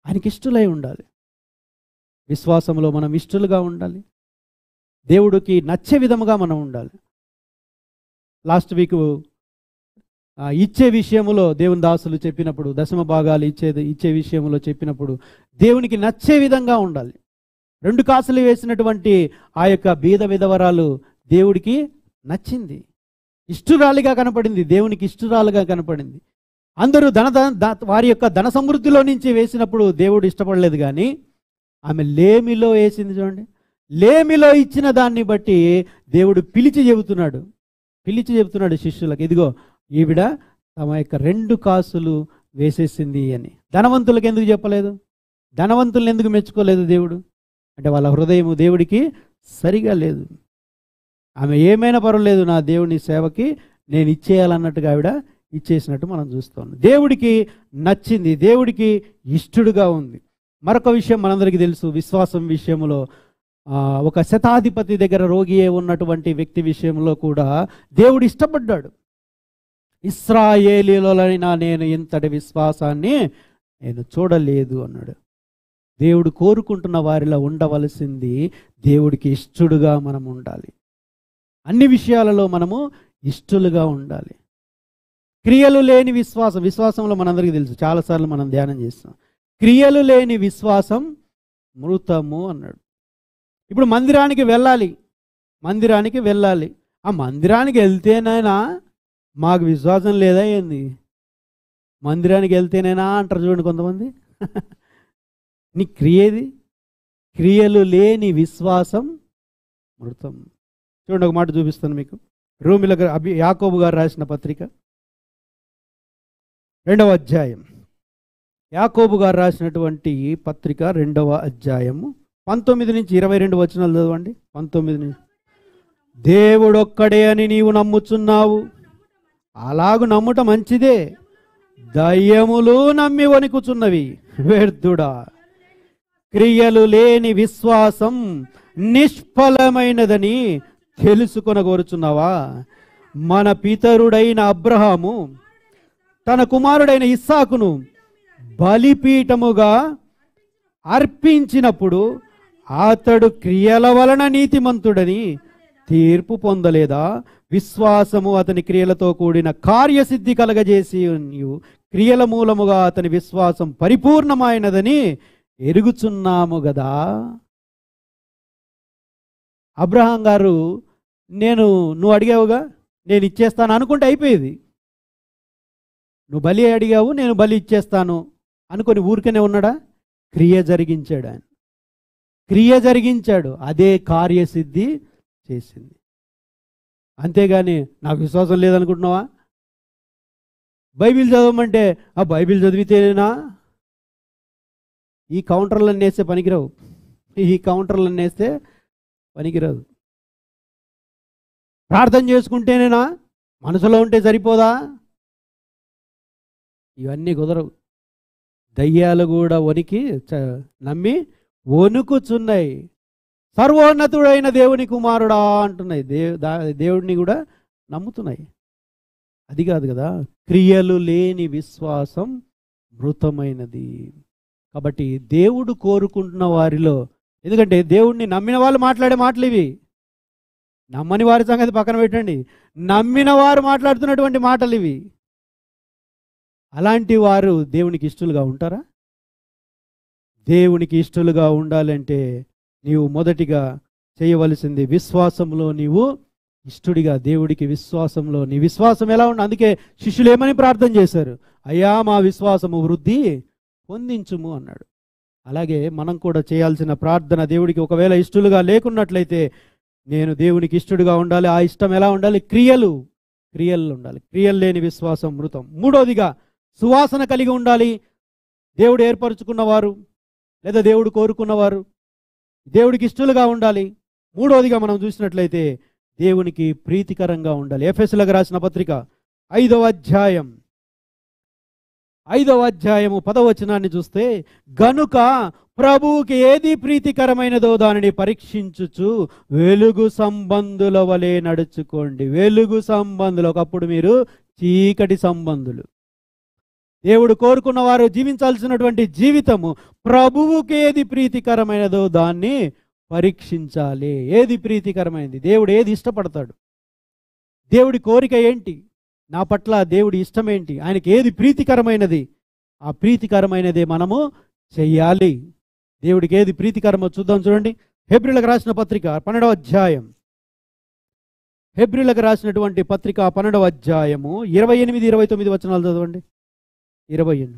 ఆయనకి ఇష్టలై ఉండాలి. విశ్వాసంలో మనం ఇష్టలుగా ఉండాలి. దేవుడికి నచ్చే విధముగా మనం ఉండాలి. లాస్ట్ వీక్ ఇచ్చే విషయములో దేవుని దాసులు చెప్పినప్పుడు, దశమ భాగాలు ఇచ్చే విషయంలో చెప్పినప్పుడు దేవునికి నచ్చే విధంగా ఉండాలి. 2 కాసులు వేసినటువంటి ఆ యొక్క బీద విధవరాలు దేవుడికి నచ్చింది, ఇష్టురాలిగా కనపడింది, దేవునికి ఇష్టురాలుగా కనపడింది. అందరూ వారి యొక్క ధన సమృద్ధిలో నుంచి వేసినప్పుడు దేవుడు ఇష్టపడలేదు. కానీ ఆమె లేమిలో వేసింది చూడండి. లేమిలో ఇచ్చిన దాన్ని బట్టి దేవుడు పిలిచి చెబుతున్నాడు శిష్యులకు, ఇదిగో ఈవిడ తమ యొక్క 2 కాసులు వేసేసింది అని. ధనవంతులకు ఎందుకు చెప్పలేదు? ధనవంతులను ఎందుకు మెచ్చుకోలేదు దేవుడు? అంటే వాళ్ళ హృదయం దేవుడికి సరిగా లేదు. ఆమె ఏమైనా పర్వాలేదు, నా దేవుని సేవకి నేను ఇచ్చేయాలన్నట్టుగా ఆవిడ ఇచ్చేసినట్టు మనం చూస్తాం. దేవుడికి నచ్చింది, దేవుడికి ఇష్టడుగా ఉంది. మరొక విషయం మనందరికీ తెలుసు, విశ్వాసం విషయంలో ఒక శతాధిపతి దగ్గర రోగి ఉన్నటువంటి వ్యక్తి విషయంలో కూడా దేవుడు ఇష్టపడ్డాడు. ఇశ్రాయేలీయులైనా నేను ఇంతటి విశ్వాసాన్ని నేను చూడలేదు అన్నాడు. దేవుడు కోరుకుంటున్న వారిలో ఉండవలసింది దేవుడికి ఇష్టడుగా మనం ఉండాలి. అన్ని విషయాలలో మనము ఇష్టలుగా ఉండాలి. క్రియలు లేని విశ్వాసంలో మనందరికీ తెలుసు, చాలాసార్లు మనం ధ్యానం చేస్తాం. క్రియలు లేని విశ్వాసం మృతము అన్నాడు. ఇప్పుడు మందిరానికి వెళ్ళాలి. ఆ మందిరానికి వెళ్తేనైనా మాకు విశ్వాసం లేదా ఏంది? మందిరానికి వెళ్తేనైనా అంటారు చూడండి కొంతమంది. నీ క్రియేది? క్రియలు లేని విశ్వాసం మృతం. చూడండి, ఒక మాట చూపిస్తాను మీకు. రోమీయులకు యాకోబు గారు రాసిన పత్రిక 2వ అధ్యాయం. యాకోబు గారు రాసినటువంటి పత్రిక 2వ అధ్యాయము 19 నుంచి 22 వచనాలు చదవండి. 19 నుంచి, దేవుడొక్కడే అని నీవు నమ్ముచున్నావు, అలాగు నమ్ముట మంచిదే. దయ్యములు నమ్మి వణుకుచున్నవి, వ్యర్థుడా. క్రియలు లేని విశ్వాసం నిష్ఫలమైనదని తెలుసుకొనగోరుచున్నావా? మన పితరుడైన అబ్రహాము తన కుమారుడైన ఇస్సాకును బలిపీఠముగా అర్పించినప్పుడు అతడు క్రియల వలన నీతిమంతుడని తీర్పు పొందలేదా? విశ్వాసము అతని క్రియలతో కూడిన కార్యసిద్ధి కలగజేసి క్రియల మూలముగా అతని విశ్వాసం పరిపూర్ణమైనదని ఎరుగుచున్నాము గదా. అబ్రహాం గారు నువ్వు అడిగావుగా, నేను ఇచ్చేస్తాను అనుకుంటే అయిపోయేది. నువ్వు బలి అడిగావు, నేను బలి ఇచ్చేస్తాను అనుకొని ఊరికనే ఉన్నాడా? క్రియ జరిగించాడు. ఆయన క్రియ జరిగించాడు, అదే కార్యసిద్ధి చేసింది. అంతేగాని నాకు విశ్వాసం లేదనుకుంటున్నావా? బైబిల్ చదవమంటే ఆ బైబిల్ చదివితేనేనా? ఈ కౌంటర్లను వేస్తే పనికిరావు, ఈ కౌంటర్లను వేస్తే పనికిరాదు. ప్రార్థన చేసుకుంటేనేనా? మనసులో ఉంటే సరిపోదా? ఇవన్నీ కుదరవు. దయ్యాలు కూడా వణికి నమ్మి వణుకుచున్నాయి. సర్వోన్నతుడైన దేవుని కుమారుడా అంటున్నాయి. దేవుడిని కూడా నమ్ముతున్నాయి. అది కాదు కదా, క్రియలు లేని విశ్వాసం మృతమైనది. కాబట్టి దేవుడు కోరుకుంటున్న వారిలో, ఎందుకంటే దేవుడిని నమ్మిన వాళ్ళు మాట్లాడే మాటలు ఇవి. నమ్మని వారి సంగతి పక్కన పెట్టండి, నమ్మిన వారు మాట్లాడుతున్నటువంటి మాటలు ఇవి. అలాంటి వారు దేవునికి ఇష్టలుగా ఉంటారా? దేవునికి ఇష్టలుగా ఉండాలంటే నీవు మొదటిగా చేయవలసింది విశ్వాసంలో నీవు ఇష్టడిగా, దేవుడికి విశ్వాసంలో నీ విశ్వాసం ఎలా ఉండాలి? అందుకే శిష్యులు ఏమని ప్రార్థన చేశారు? అయ్యా మా విశ్వాసము వృద్ధి పొందించుము అన్నాడు. అలాగే మనం కూడా చేయాల్సిన ప్రార్థన, దేవుడికి ఒకవేళ ఇష్టలుగా లేకున్నట్లయితే నేను దేవునికి ఇష్టడుగా ఉండాలి. ఆ ఇష్టం ఎలా ఉండాలి? క్రియలు ఉండాలి. క్రియలు లేని విశ్వాసం మృతం. మూడోదిగా సువాసన కలిగి ఉండాలి. దేవుడు ఏర్పరచుకున్నవారు లేదా దేవుడు కోరుకున్నవారు దేవుడికి ఇష్టలుగా ఉండాలి. మూడోదిగా మనం చూసినట్లయితే దేవునికి ప్రీతికరంగా ఉండాలి. ఎఫెసీయులకు రాసిన పత్రిక 5వ అధ్యాయం 10వ వచనాన్ని చూస్తే, గనుక ప్రభువుకి ఏది ప్రీతికరమైనదో దానిని పరీక్షించుచు వెలుగు సంబంధుల వలె నడుచుకోండి. వెలుగు సంబంధులు, ఒకప్పుడు మీరు చీకటి సంబంధులు. దేవుడు కోరుకున్న వారు జీవించాల్సినటువంటి జీవితము ప్రభువుకి ఏది ప్రీతికరమైనదో దాన్ని పరీక్షించాలి. ఏది ప్రీతికరమైనది, దేవుడు ఏది ఇష్టపడతాడు, దేవుడి కోరిక ఏంటి, నా పట్ల దేవుడి ఇష్టం ఏంటి, ఆయనకి ఏది ప్రీతికరమైనది, ఆ ప్రీతికరమైనదే మనము చెయ్యాలి. దేవుడికి ఏది ప్రీతికరమో చూద్దాం. చూడండి, హెబ్రీయులకు రాసిన పత్రిక 12వ అధ్యాయం, హెబ్రీయులకు రాసినటువంటి పత్రిక 12వ అధ్యాయము 28, 29 వచనాలు చదవండి. 28.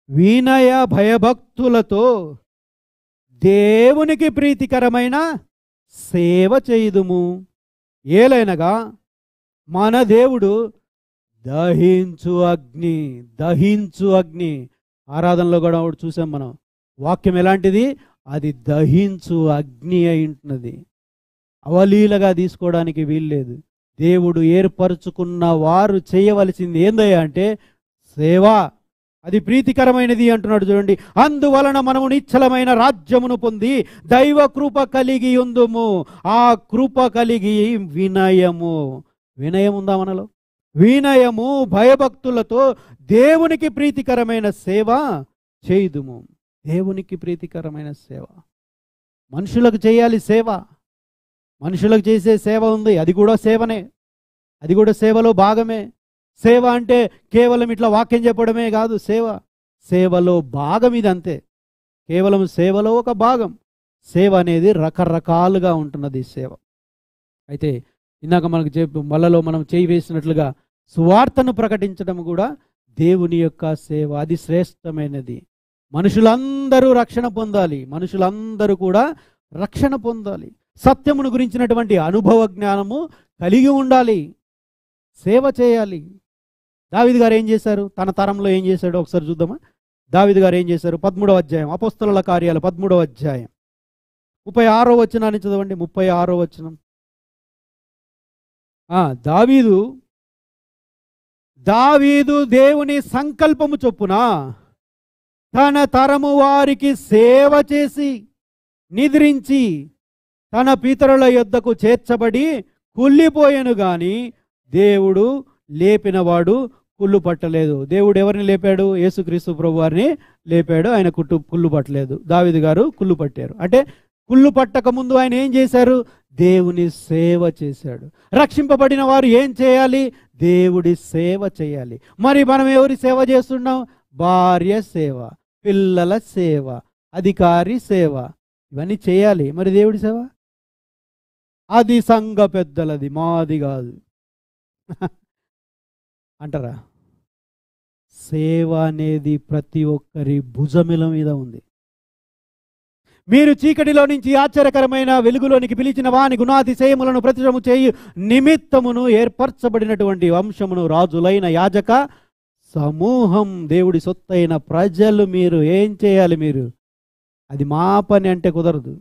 వినయ భయభక్తులతో దేవునికి ప్రీతికరమైన సేవ చేయుదుము. ఏలైనగా మన దేవుడు దహించు అగ్ని. ఆరాధనలో కూడా చూసాం మనం. వాక్యం ఎలాంటిది? అది దహించు అగ్ని అయి ఉంటున్నది. అవలీలగా తీసుకోవడానికి వీల్లేదు. దేవుడు ఏర్పరచుకున్న వారు చేయవలసింది ఏందయ్యా అంటే సేవ. అది ప్రీతికరమైనది అంటున్నాడు. చూడండి, అందువలన మనము నిశ్చలమైన రాజ్యమును పొంది దైవ కృప కలిగి ఉందుము. ఆ కృప కలిగి వినయం ఉందా మనలో? వినయము భయభక్తులతో దేవునికి ప్రీతికరమైన సేవ చేయుదుము. దేవునికి ప్రీతికరమైన సేవ. మనుషులకు చేయాలి సేవ. మనుషులకు చేసే సేవ ఉంది, అది కూడా సేవనే, అది కూడా సేవలో భాగమే. సేవ అంటే కేవలం ఇట్లా వాక్యం చెప్పడమే కాదు. సేవలో భాగం ఇది, అంతే. కేవలం సేవలో ఒక భాగం. సేవ అనేది రకరకాలుగా ఉంటున్నది సేవ. అయితే ఇందాక మనకు మళ్ళలో మనం చేయి వేసినట్లుగా సువార్తను ప్రకటించడం కూడా దేవుని యొక్క సేవ. అది శ్రేష్టమైనది. మనుషులందరూ రక్షణ పొందాలి. మనుషులందరూ కూడా రక్షణ పొందాలి. సత్యమును గురించినటువంటి అనుభవ జ్ఞానము కలిగి ఉండాలి. సేవ చేయాలి. దావీదు గారు ఏం చేశారు? తన తరంలో ఏం చేశాడో ఒకసారి చూద్దామా? దావీదు గారు ఏం చేశారు? 13వ అధ్యాయం, అపోస్తలుల కార్యాలు 13వ అధ్యాయం 36వ వచనాన్ని చదవండి. 36వ వచనం. దావీదు దేవుని సంకల్పము చొప్పున తన తరము వారికి సేవ చేసి నిద్రించి తన పితరుల యొద్దకు చేర్చబడి కుళ్ళిపోయాను గాని దేవుడు లేపినవాడు కుళ్ళు పట్టలేదు. దేవుడు ఎవరిని లేపాడు? యేసుక్రీస్తు ప్రభు వారిని లేపాడు. ఆయన కుళ్ళు పట్టలేదు. దావీదు గారు కుళ్ళు పట్టారు. అంటే కుళ్ళు పట్టక ముందు ఆయన ఏం చేశారు? దేవుని సేవ చేశాడు. రక్షింపబడిన వారు ఏం చేయాలి? దేవుడి సేవ చేయాలి. మరి మనం ఎవరి సేవ చేస్తున్నాం? భార్య సేవ, పిల్లల సేవ, అధికారి సేవ, ఇవన్నీ చేయాలి. మరి దేవుడి సేవ అది సంఘ పెద్దలది, మాది కాదు అంటారా? సేవ అనేది ప్రతి ఒక్కరి భుజముల మీద ఉంది. మీరు చీకటిలో నుంచి ఆశ్చర్యకరమైన వెలుగులోనికి పిలిచిన వాని గుణాతిశయములను ప్రతిష్టము చేయు నిమిత్తమును ఏర్పరచబడినటువంటి వంశమును, రాజులైన యాజక సమూహం, దేవుడి సొత్తైన ప్రజలు. మీరు ఏం చేయాలి? మీరు అది మా పని అంటే కుదరదు.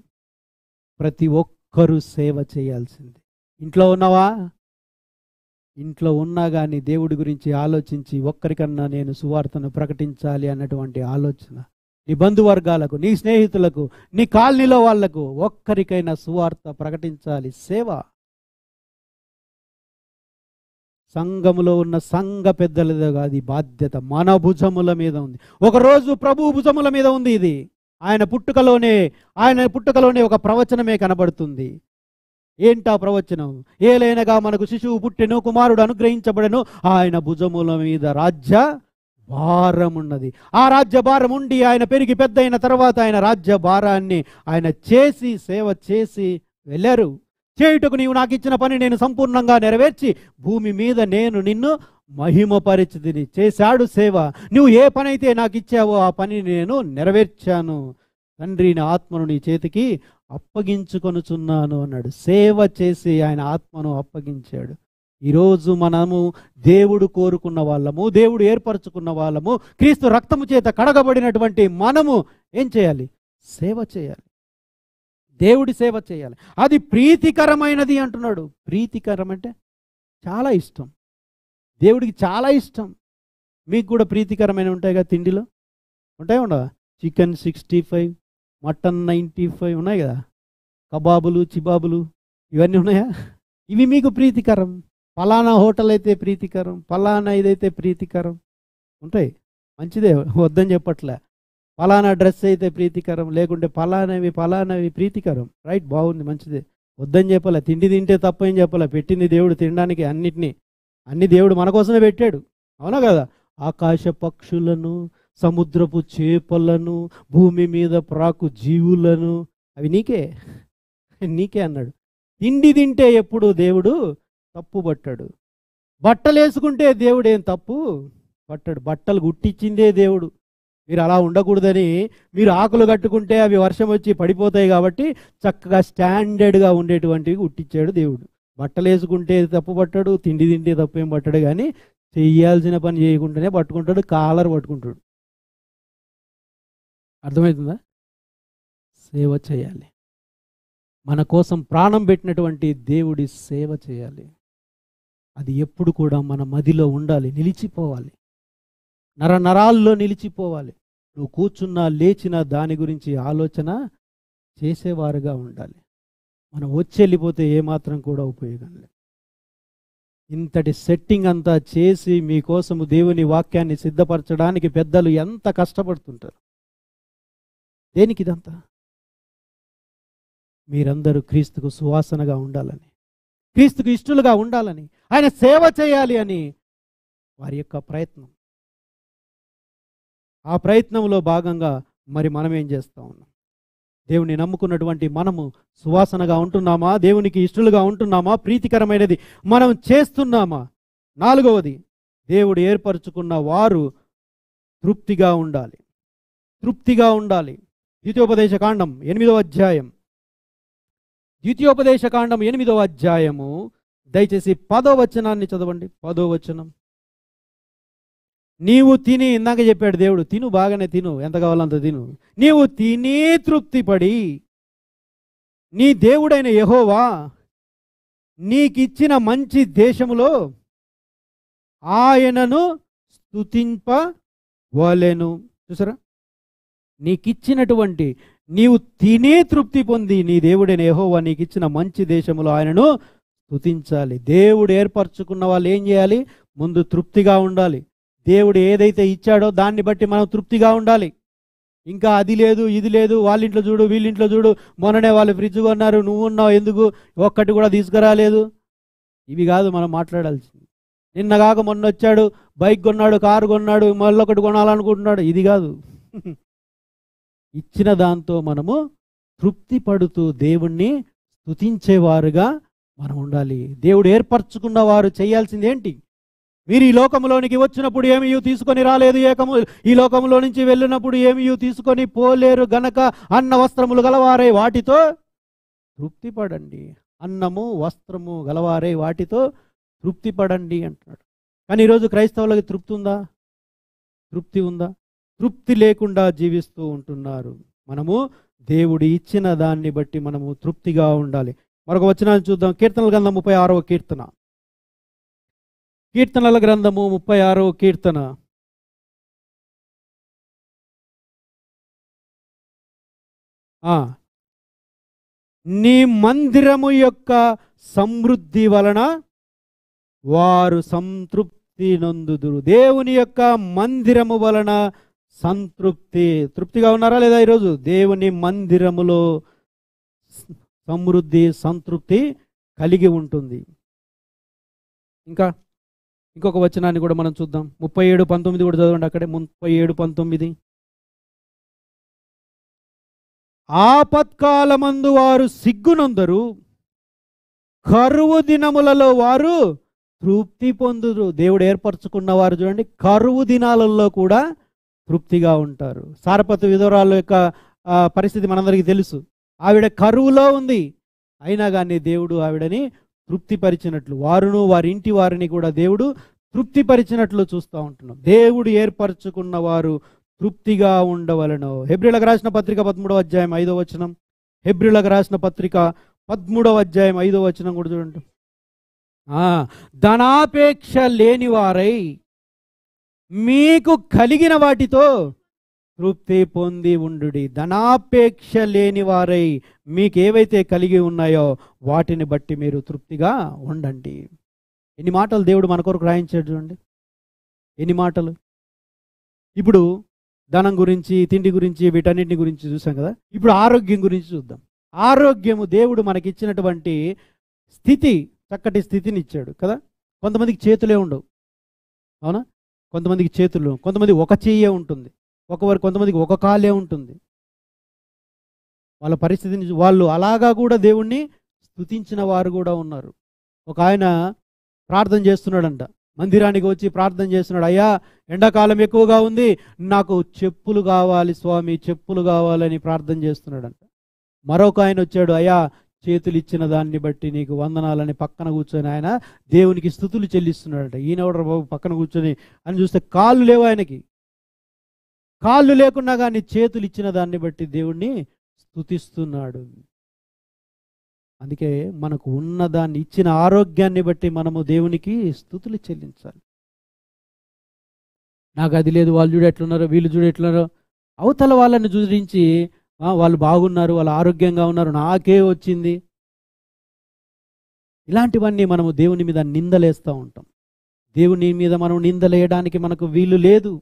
ప్రతి ఒక్కరూ సేవ చేయాల్సింది. ఇంట్లో ఉన్నావా? ఇంట్లో ఉన్నా కానీ దేవుడి గురించి ఆలోచించి ఒక్కరికన్నా నేను సువార్తను ప్రకటించాలి అన్నటువంటి ఆలోచన. నీ బంధువర్గాలకు, నీ స్నేహితులకు, నీ కాలనీలో వాళ్లకు ఒక్కరికైనా సువార్త ప్రకటించాలి. సేవ. సంఘములో ఉన్న సంఘ పెద్దలది కాదు, బాధ్యత మన భుజముల మీద ఉంది. ఒకరోజు ప్రభు భుజముల మీద ఉంది ఇది. ఆయన పుట్టుకలోనే ఒక ప్రవచనమే కనబడుతుంది. ఏంటా ప్రవచనం? ఏలైనగా మనకు శిశువు పుట్టెను, కుమారుడు అనుగ్రహించబడెను, ఆయన భుజముల మీద రాజ్య భారం ఉన్నది. ఆ రాజ్య భారం ఉండి ఆయన పెరిగి పెద్ద అయిన తర్వాత ఆయన రాజ్య భారాన్ని ఆయన చేసి సేవ చేసి వెళ్ళారు. చేయుటకు నీవు నాకు ఇచ్చిన పని నేను సంపూర్ణంగా నెరవేర్చి భూమి మీద నేను నిన్ను మహిమపరిచితిని. చేశాడు సేవ. నువ్వు ఏ పని అయితే నాకు ఇచ్చావో ఆ పని నేను నెరవేర్చాను. తండ్రి, నా ఆత్మను నీ చేతికి అప్పగించుకొనుచున్నాను అన్నాడు. సేవ చేసి ఆయన ఆత్మను అప్పగించాడు. ఈరోజు మనము దేవుడు కోరుకున్న వాళ్ళము, దేవుడు ఏర్పరచుకున్న వాళ్ళము, క్రీస్తు రక్తము చేత కడగబడినటువంటి మనము ఏం చేయాలి? సేవ చేయాలి. దేవుడి సేవ చేయాలి. అది ప్రీతికరమైనది అంటున్నాడు. ప్రీతికరం అంటే చాలా ఇష్టం, దేవుడికి చాలా ఇష్టం. మీకు కూడా ప్రీతికరమైన ఉంటాయి కదా, తిండిలో ఉంటాయి ఉండవా? చికెన్ 65, మటన్ 95 ఉన్నాయి కదా, కబాబులు, చిబాబులు ఇవన్నీ ఉన్నాయా? ఇవి మీకు ప్రీతికరం. ఫలానా హోటల్ అయితే ప్రీతికరం, ఫలానా ఇదైతే ప్రీతికరం ఉంటాయి. మంచిదే, వద్దని చెప్పట్లే. ఫలానా డ్రెస్ అయితే ప్రీతికరం, లేకుంటే ఫలానవి ప్రీతికరం. రైట్, బాగుంది, మంచిదే, వద్దని చెప్పలే. తిండి తింటే తప్పని చెప్పలే. పెట్టింది దేవుడు తినడానికి. అన్ని దేవుడు మన కోసమే పెట్టాడు. అవునా కదా? ఆకాశ పక్షులను, సముద్రపు చేపలను, భూమి మీద ప్రాకు జీవులను, అవి నీకే అన్నాడు. తిండి తింటే ఎప్పుడు దేవుడు తప్పు పట్టాడు. బట్టలు వేసుకుంటే దేవుడు ఏం తప్పు పట్టాడు. బట్టలు గుట్టించిందే దేవుడు. మీరు అలా ఉండకూడదని, మీరు ఆకులు కట్టుకుంటే అవి వర్షం వచ్చి పడిపోతాయి కాబట్టి చక్కగా స్టాండర్డ్గా ఉండేటువంటివి గుట్టించాడు దేవుడు. బట్టలు వేసుకుంటే తప్పు పట్టాడు, తిండి తింటే తప్పు ఏం పట్టాడు. కానీ చెయ్యాల్సిన పని చేయకుండానే పట్టుకుంటాడు, కాలర్ పట్టుకుంటాడు. అర్థమవుతుందా? సేవ చేయాలి. మన కోసం ప్రాణం పెట్టినటువంటి దేవుడి సేవ చేయాలి. అది ఎప్పుడు కూడా మన మదిలో ఉండాలి, నిలిచిపోవాలి, నరాల్లో నిలిచిపోవాలి. నువ్వు కూర్చున్నా లేచినా దాని గురించి ఆలోచన చేసేవారుగా ఉండాలి. మనం వచ్చి వెళ్ళిపోతే ఏమాత్రం కూడా ఉపయోగం లేదు. ఇంతటి సెట్టింగ్ అంతా చేసి మీకోసము దేవుని వాక్యాన్ని సిద్ధపరచడానికి పెద్దలు ఎంత కష్టపడుతుంటారు. దేనికి ఇదంతా? మీరందరూ క్రీస్తుకు సువాసనగా ఉండాలని, క్రీస్తుకు ఇష్టలుగా ఉండాలని, ఆయన సేవ చేయాలి అని వారి యొక్క ప్రయత్నం. ఆ ప్రయత్నంలో భాగంగా మరి మనం ఏం చేస్తూ ఉన్నాం? దేవుని నమ్ముకున్నటువంటి మనము సువాసనగా ఉంటున్నామా? దేవునికి ఇష్టలుగా ఉంటున్నామా? ప్రీతికరమైనది మనం చేస్తున్నామా? 4వది, దేవుడు ఏర్పరచుకున్న వారు తృప్తిగా ఉండాలి. ద్వితీయోపదేశకాండం 8వ అధ్యాయం, ద్వితీయోపదేశకాండం 8వ అధ్యాయము, దయచేసి 10వ వచనాన్ని చదవండి. 10వ వచనం. నీవు తిని, ఇందాక చెప్పాడు దేవుడు, తిను, బాగానే తిను, ఎంత కావాలంత తిను. నీవు తిని తృప్తిపడి నీ దేవుడైన యెహోవా నీకిచ్చిన మంచి దేశములో ఆయనను స్తుతింపవలెను. చూసారా? నీకిచ్చినటువంటి నీవు తినే తృప్తి పొంది నీ దేవుడైన యెహోవా నీకు ఇచ్చిన మంచి దేశంలో ఆయనను స్తుతించాలి. దేవుడు ఏర్పరచుకున్న వాళ్ళు ఏం చేయాలి? ముందు తృప్తిగా ఉండాలి. దేవుడు ఏదైతే ఇచ్చాడో దాన్ని బట్టి మనం తృప్తిగా ఉండాలి. ఇంకా అది లేదు ఇది లేదు, వాళ్ళ ఇంట్లో చూడు వీళ్ళ ఇంట్లో చూడు, మొన్ననే వాళ్ళు ఫ్రిడ్జ్ కొన్నారు, నువ్వు ఉన్నావు ఎందుకు ఒక్కటి కూడా తీసుకురాలేదు, ఇవి కాదు మనం మాట్లాడాల్సింది. నిన్న కాక మొన్న వచ్చాడు, బైక్ కొన్నాడు, కారు కొన్నాడు, మళ్ళొకటి కొనాలనుకుంటున్నాడు, ఇది కాదు. ఇచ్చిన దాంతో మనము తృప్తి పడుతూ దేవుణ్ణి స్తుతించేవారుగా మనం ఉండాలి. దేవుడు ఏర్పరచుకున్న వారు చేయాల్సింది ఏంటి? మీరు ఈ లోకంలోనికి వచ్చినప్పుడు ఏమీ తీసుకొని రాలేదు, ఈ లోకంలో నుంచి వెళ్ళినప్పుడు ఏమీ తీసుకొని పోలేరు గనక అన్న వస్త్రములు గలవారే వాటితో తృప్తి పడండి. అన్నము వస్త్రము గలవారే వాటితో తృప్తి పడండి అంటున్నాడు. కానీ ఈరోజు క్రైస్తవులకి తృప్తి ఉందా? తృప్తి ఉందా? తృప్తి లేకుండా జీవిస్తూ ఉంటున్నారు. మనము దేవుడు ఇచ్చిన దాన్ని బట్టి మనము తృప్తిగా ఉండాలి. మరొక వచనాన్ని చూద్దాం. కీర్తనల గ్రంథం 36వ కీర్తన. కీర్తనల గ్రంథము 36వ కీర్తన. నీ మందిరము యొక్క సమృద్ధి వలన వారు సంతృప్తి నొందుదురు. దేవుని యొక్క మందిరము వలన తృప్తిగా ఉన్నారా లేదా? ఈరోజు దేవుని మందిరములో సమృద్ధి సంతృప్తి కలిగి ఉంటుంది. ఇంకొక వచనాన్ని కూడా మనం చూద్దాం. 37:19 కూడా చదవండి. అక్కడే 37:19. ఆపత్కాలమందు వారు సిగ్గునొందరు, కరువు దినములలో వారు తృప్తి పొందురు. దేవుడు ఏర్పరచుకున్న వారు చూడండి, కరువు దినాలలో కూడా తృప్తిగా ఉంటారు. సారపతి విధవరాల యొక్క పరిస్థితి మనందరికీ తెలుసు. ఆవిడ కరువులో ఉంది, అయినా కానీ దేవుడు ఆవిడని తృప్తిపరిచినట్లు, వారును వారి ఇంటి వారిని కూడా దేవుడు తృప్తిపరిచినట్లు చూస్తూ ఉంటున్నాం. దేవుడు ఏర్పరచుకున్న వారు తృప్తిగా ఉండవలను. హెబ్రీయులకు రాసిన పత్రిక 13వ అధ్యాయం 5వ వచనం. హెబ్రీయులకు రాసిన పత్రిక 13వ అధ్యాయం 5వ వచనం కూడా చూడండి. ధనాపేక్ష లేని వారై మీకు కలిగిన వాటితో తృప్తి పొంది ఉండుడి. ధనాపేక్ష లేని వారై మీకు ఏవైతే కలిగి ఉన్నాయో వాటిని బట్టి మీరు తృప్తిగా ఉండండి. ఎన్ని మాటలు దేవుడు మన కొరకు రాయించాడు చూడండి, ఎన్ని మాటలు. ఇప్పుడు ధనం గురించి, తిండి గురించి, వీటన్నిటిని గురించి చూసాం కదా. ఇప్పుడు ఆరోగ్యం గురించి చూద్దాం. ఆరోగ్యము దేవుడు మనకిచ్చినటువంటి స్థితి, చక్కటి స్థితిని ఇచ్చాడు కదా. కొంతమందికి చేతులే ఉండవు, అవునా? కొంతమందికి చేతులు, కొంతమంది ఒక చెయ్యే ఉంటుంది, కొంతమందికి ఒక కాలే ఉంటుంది. వాళ్ళ పరిస్థితిని వాళ్ళు అలాగా కూడా దేవుణ్ణి స్తుతించిన వారు కూడా ఉన్నారు. ఒక ఆయన ప్రార్థన చేస్తున్నాడంట, మందిరానికి వచ్చి ప్రార్థన చేస్తున్నాడు. అయ్యా, ఎండాకాలం ఎక్కువగా ఉంది, నాకు చెప్పులు కావాలి స్వామి, చెప్పులు కావాలని ప్రార్థన చేస్తున్నాడంట. మరొక ఆయన వచ్చాడు, అయ్యా చేతులు ఇచ్చిన దాన్ని బట్టి నీకు వందనాలని పక్కన కూర్చొని ఆయన దేవునికి స్తుతులు చెల్లిస్తున్నాడట. ఈయనెవడు బాబు పక్కన కూర్చొని అని చూస్తే కాళ్ళు లేవు ఆయనకి. కాళ్ళు లేకున్నా కానీ చేతులు ఇచ్చిన దాన్ని బట్టి దేవుణ్ణి స్తుతిస్తున్నాడు. అందుకే మనకు ఉన్నదాన్ని, ఇచ్చిన ఆరోగ్యాన్ని బట్టి మనము దేవునికి స్తుతులు చెల్లించాలి. నాకు అది లేదు, వాళ్ళు చూడు ఎట్లున్నారో, వీళ్ళు చూడు ఎట్లున్నారో, అవతల వాళ్ళని చూరించి వాళ్ళు బాగున్నారు, వాళ్ళు ఆరోగ్యంగా ఉన్నారు, నాకే వచ్చింది, ఇలాంటివన్నీ మనము దేవుని మీద నిందలేస్తూ ఉంటాం. దేవుని మీద మనం నిందలేయడానికి మనకు వీలు లేదు.